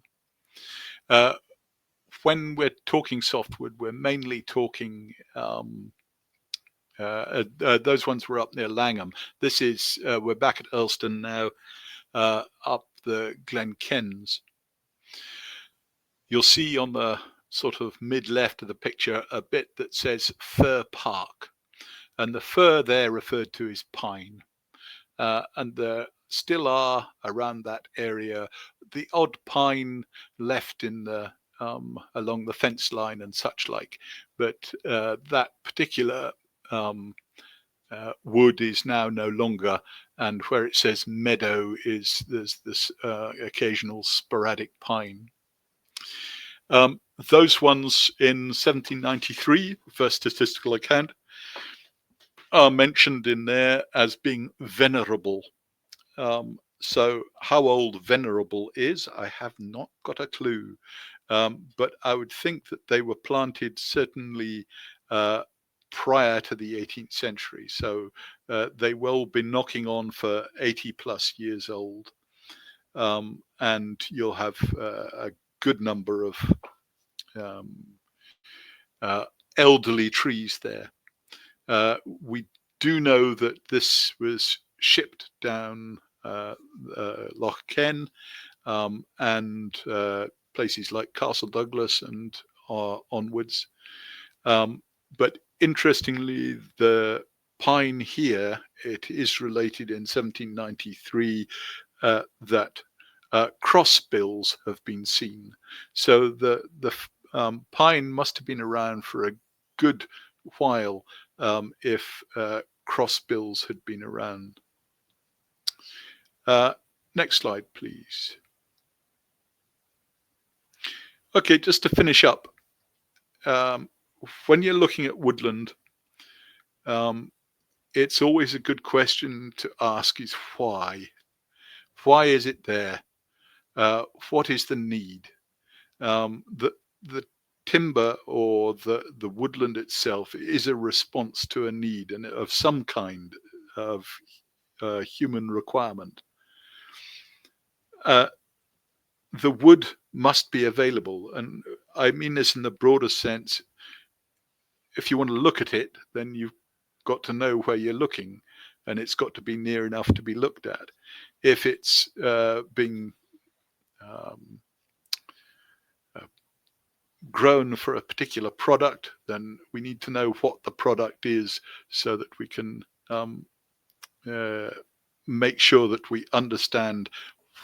B: When we're talking softwood, we're mainly talking those ones were up near Langham. This is we're back at Earlston now, up the Glen Kens. You'll see on the sort of mid left of the picture a bit that says Fir Park, and the fir there referred to is pine, and there still are around that area the odd pine left in the along the fence line and such like, but that particular wood is now no longer, and where it says meadow is there's this occasional sporadic pine. Those ones in 1793, first statistical account, are mentioned in there as being venerable. So how old venerable is, I have not got a clue. But I would think that they were planted certainly prior to the 18th century. So they will be knocking on for 80 plus years old. And you'll have a good number of elderly trees there. We do know that this was shipped down Loch Ken and places like Castle Douglas and onwards. But interestingly, the pine here, it is related in 1793 that crossbills have been seen. So the pine must have been around for a good while if crossbills had been around. Next slide, please. Okay, just to finish up, when you're looking at woodland, it's always a good question to ask is why? Why is it there? What is the need? The timber or the woodland itself is a response to a need and of some kind of human requirement. The wood must be available, and I mean this in the broader sense. If you want to look at it, then you've got to know where you're looking, and it's got to be near enough to be looked at. If it's being grown for a particular product, then we need to know what the product is so that we can make sure that we understand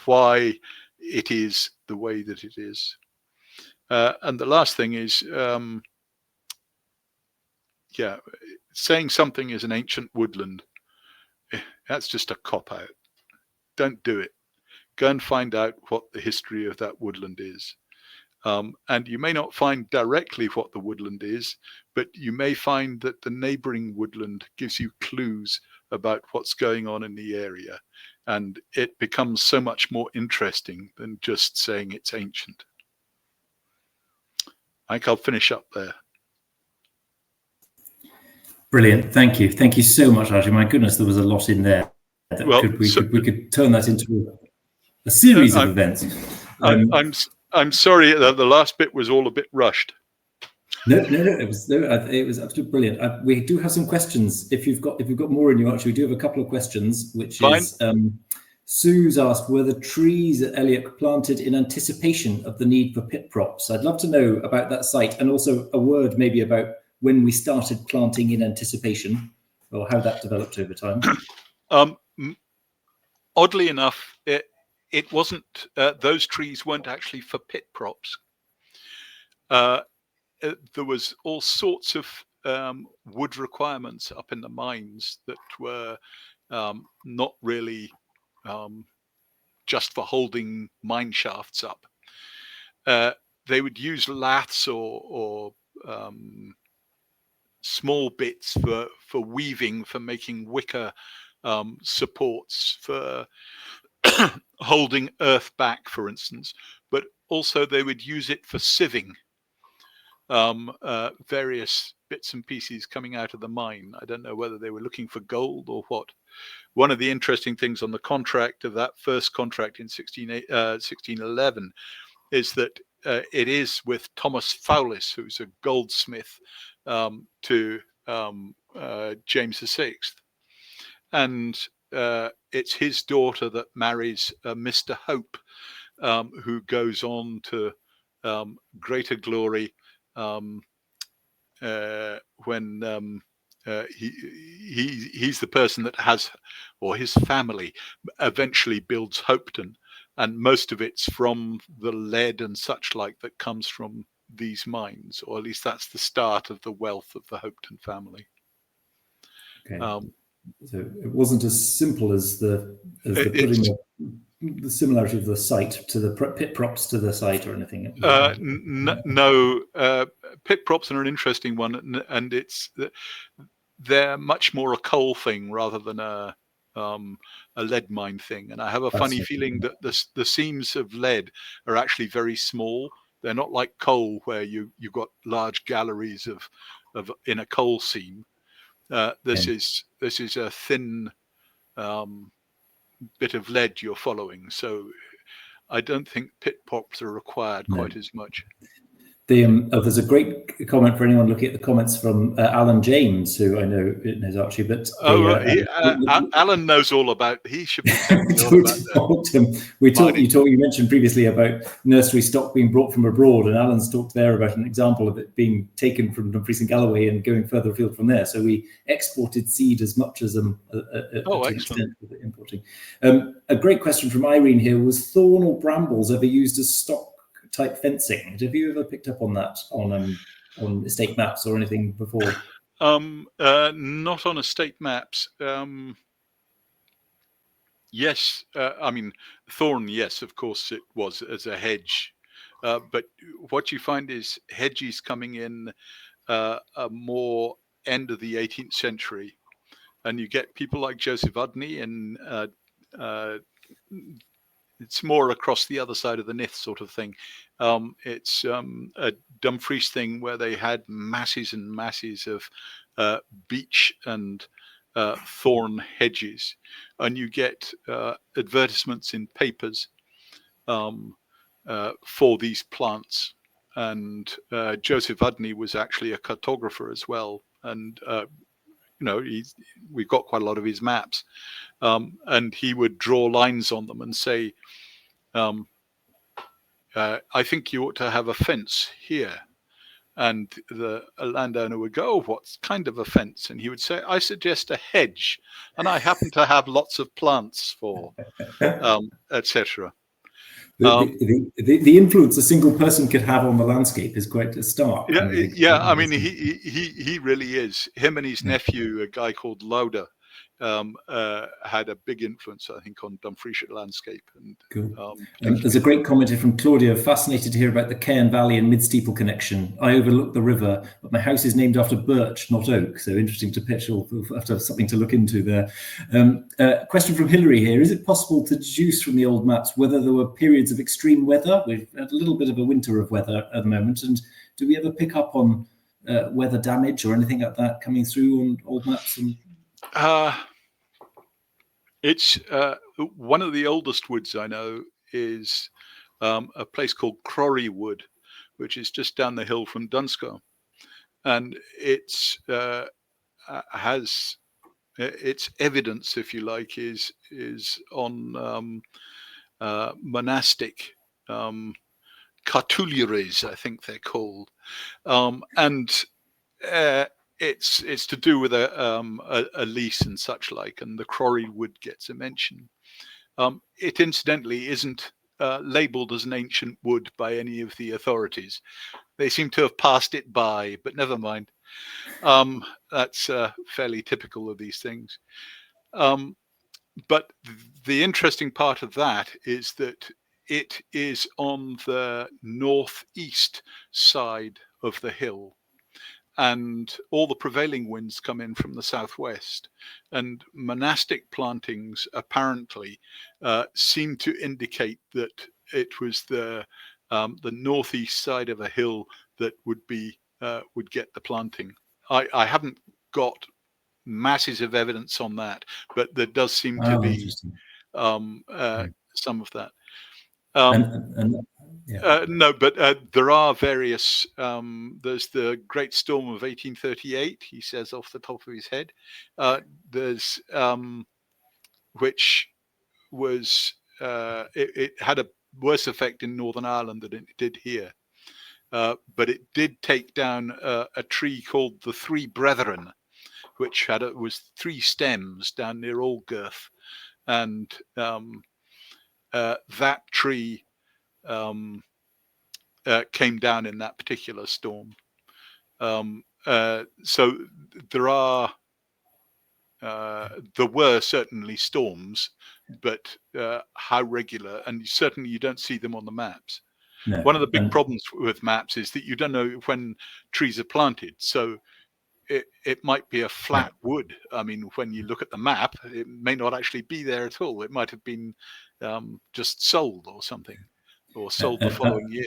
B: why it is the way that it is. And the last thing is, saying something is an ancient woodland, that's just a cop-out. Don't do it. Go and find out what the history of that woodland is. And you may not find directly what the woodland is, but you may find that the neighboring woodland gives you clues about what's going on in the area. And it becomes so much more interesting than just saying it's ancient. I think I'll finish up there.
A: Brilliant. Thank you. Thank you so much, Archie. My goodness, there was a lot in there. We could turn that into a series of events.
B: I'm sorry that the last bit was all a bit rushed.
A: No, it was absolutely brilliant. We do have some questions. If you've got more in you, Archie, we do have a couple of questions, which
B: Fine.
A: is Sue's asked, were the trees at Elliot planted in anticipation of the need for pit props? I'd love to know about that site, and also a word maybe about when we started planting in anticipation, or how that developed over time.
B: Oddly enough, it wasn't, those trees weren't actually for pit props. There was all sorts of wood requirements up in the mines that were not really just for holding mine shafts up. They would use laths or small bits for weaving, for making wicker supports for holding earth back, for instance, but also they would use it for sieving various bits and pieces coming out of the mine. I don't know whether they were looking for gold or what. One of the interesting things on the contract of that first contract in 1611 is that it is with Thomas Fowlis, who's a goldsmith to James VI. And it's his daughter that marries Mr. Hope, who goes on to greater glory when he's the person that has, or his family eventually builds Hopeton, and most of it's from the lead and such like that comes from these mines, or at least that's the start of the wealth of the Hopeton family.
A: Okay. So it wasn't as simple as the putting the similarity of the site to the pit props to the site or anything.
B: No, pit props are an interesting one, and they're much more a coal thing rather than a lead mine thing. And I have a funny feeling that the seams of lead are actually very small. They're not like coal, where you've got large galleries of in a coal seam. This is a thin bit of lead you're following, so I don't think pit props are required quite as much.
A: There's a great comment for anyone looking at the comments from Alan James, who I know knows Archie. But
B: Alan knows all about. He should be telling me all about that.
A: You mentioned previously about nursery stock being brought from abroad, and Alan's talked there about an example of it being taken from Dumfries and Galloway and going further afield from there. So we exported seed as much as to an extent with importing. A great question from Irene here: was thorn or brambles ever used as stock type fencing? Have you ever picked up on that on estate maps or anything before?
B: Not on estate maps. Yes, I mean thorn. Yes, of course it was as a hedge. But what you find is hedges coming in a more end of the 18th century, and you get people like Joseph Udney and it's more across the other side of the Nith sort of thing. It's a Dumfries thing where they had masses and masses of beech and thorn hedges, and you get advertisements in papers for these plants. And Joseph Udney was actually a cartographer as well, and we've got quite a lot of his maps, and he would draw lines on them and say, I think you ought to have a fence here. And the landowner would go, oh, what kind of a fence? And he would say, I suggest a hedge, and I happen to have lots of plants for, etc.
A: The influence a single person could have on the landscape is quite stark.
B: Yeah. I mean, he really is. Him and his nephew, a guy called Lauder, had a big influence, I think, on Dumfries landscape. And
A: cool. There's a great comment here from Claudia. Fascinated to hear about the Cairn Valley and Mid-Steeple connection. I overlook the river, but my house is named after birch, not oak. So interesting to pitch. We'll have to have something to look into there. Question from Hilary here. Is it possible to deduce from the old maps whether there were periods of extreme weather? We've had a little bit of a winter of weather at the moment. And do we ever pick up on weather damage or anything like that coming through on old maps?
B: It's one of the oldest woods I know is a place called Crorry Wood, which is just down the hill from Dunscar, and it's has its evidence, if you like, is on monastic cartulieries, I think they're called, and it's to do with a lease and such like, and the Crorry Wood gets a mention. It incidentally isn't labelled as an ancient wood by any of the authorities. They seem to have passed it by, but never mind. That's fairly typical of these things. But the interesting part of that is that it is on the northeast side of the hill. and all the prevailing winds come in from the southwest, and monastic plantings apparently seem to indicate that it was the northeast side of a hill that would get the planting. I haven't got masses of evidence on that, but there does seem to be some of that. No, but there are various. There's the Great Storm of 1838. He says off the top of his head. There's which was it had a worse effect in Northern Ireland than it did here, but it did take down a tree called the Three Brethren, which was 3 stems down near Aldgirth, and that tree came down in that particular storm. So there were certainly storms, but how regular, and certainly you don't see them on the maps. No. One of the big problems with maps is that you don't know when trees are planted. So it might be a flat wood. I mean, when you look at the map, it may not actually be there at all. It might have been just sold or something, or sold the following year.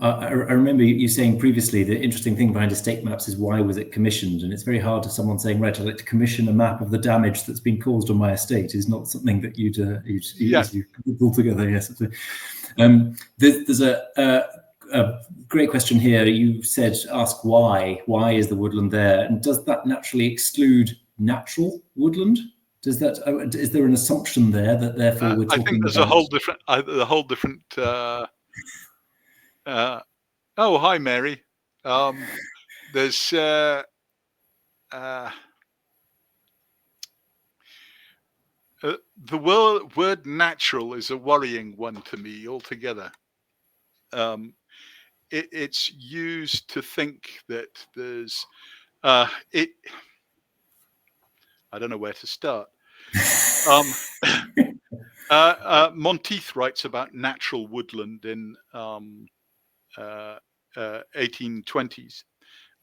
A: I remember you saying previously the interesting thing behind estate maps is why was it commissioned? And it's very hard to someone saying, right, I'd like to commission a map of the damage that's been caused on my estate is not something that you'd easily pull together. Yes. There's a great question here. You said, ask why. Why is the woodland there? And does that naturally exclude natural woodland? Is there an assumption there that therefore we're talking about? I think
B: there's a whole different. Oh, hi, Mary. There's the word natural is a worrying one to me altogether. It's used to think that there's I don't know where to start. Monteith writes about natural woodland in 1820s,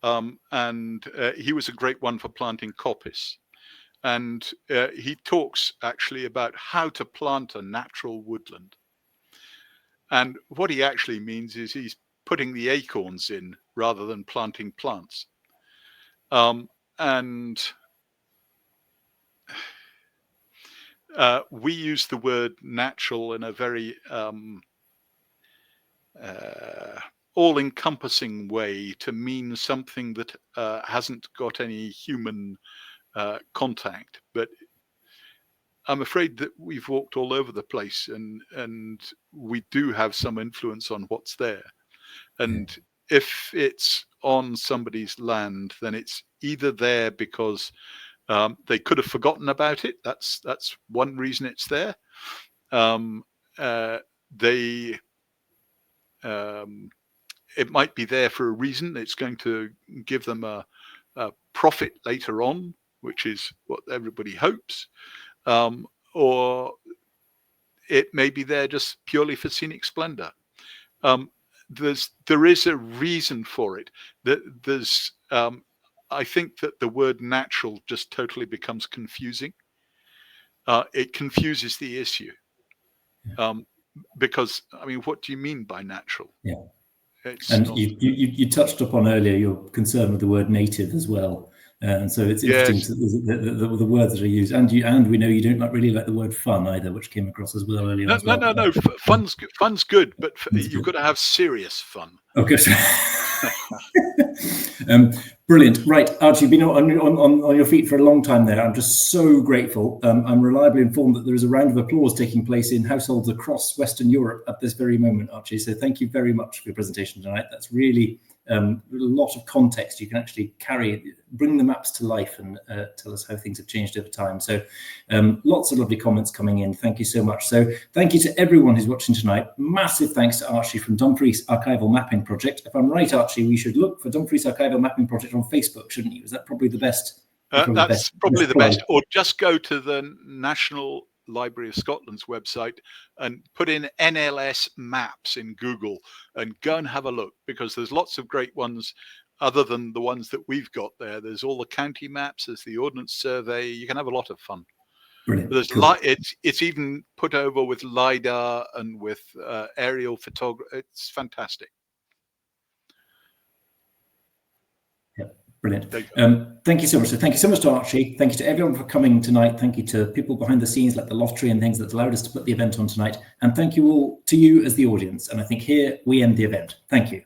B: and he was a great one for planting coppice, and he talks actually about how to plant a natural woodland, and what he actually means is he's putting the acorns in rather than planting plants, and we use the word natural in a very all-encompassing way to mean something that hasn't got any human contact. But I'm afraid that we've walked all over the place, and we do have some influence on what's there. And if it's on somebody's land, then it's either there because they could have forgotten about it. That's one reason it's there. It might be there for a reason. It's going to give them a profit later on, which is what everybody hopes. Or it may be there just purely for scenic splendor. There is a reason for it. I think that the word natural just totally becomes confusing. It confuses the issue. Because, I mean, what do you mean by natural?
A: Yeah. You touched upon earlier your concern with the word native as well. And so it's interesting the words that are used. And we know you don't really like the word fun either, which came across as well earlier.
B: No. Fun's good, but you've got to have serious fun.
A: Okay. Brilliant. Right, Archie, you've been on your feet for a long time there. I'm just so grateful. I'm reliably informed that there is a round of applause taking place in households across Western Europe at this very moment, Archie. So thank you very much for your presentation tonight. That's really a lot of context you can actually bring the maps to life and tell us how things have changed over time. So lots of lovely comments coming in. Thank you so much. So thank you to everyone who's watching tonight. Massive thanks to Archie from Dumfries Archival Mapping Project. If I'm right, Archie, we should look for Dumfries Archival Mapping Project on Facebook, shouldn't you? Is that probably the best?
B: That's probably the best. Or just go to the National Library of Scotland's website and put in NLS maps in Google and go and have a look, because there's lots of great ones. other than the ones that we've got there. There's all the county maps, there's the ordnance survey. You can have a lot of fun.
A: Brilliant.
B: There's
A: Cool.
B: it's even put over with LiDAR and with aerial photography. It's fantastic.
A: Brilliant. Thank you so much. So thank you so much to Archie. Thank you to everyone for coming tonight. Thank you to people behind the scenes like the Lottery and things that allowed us to put the event on tonight. And thank you all to you as the audience. And I think here we end the event. Thank you.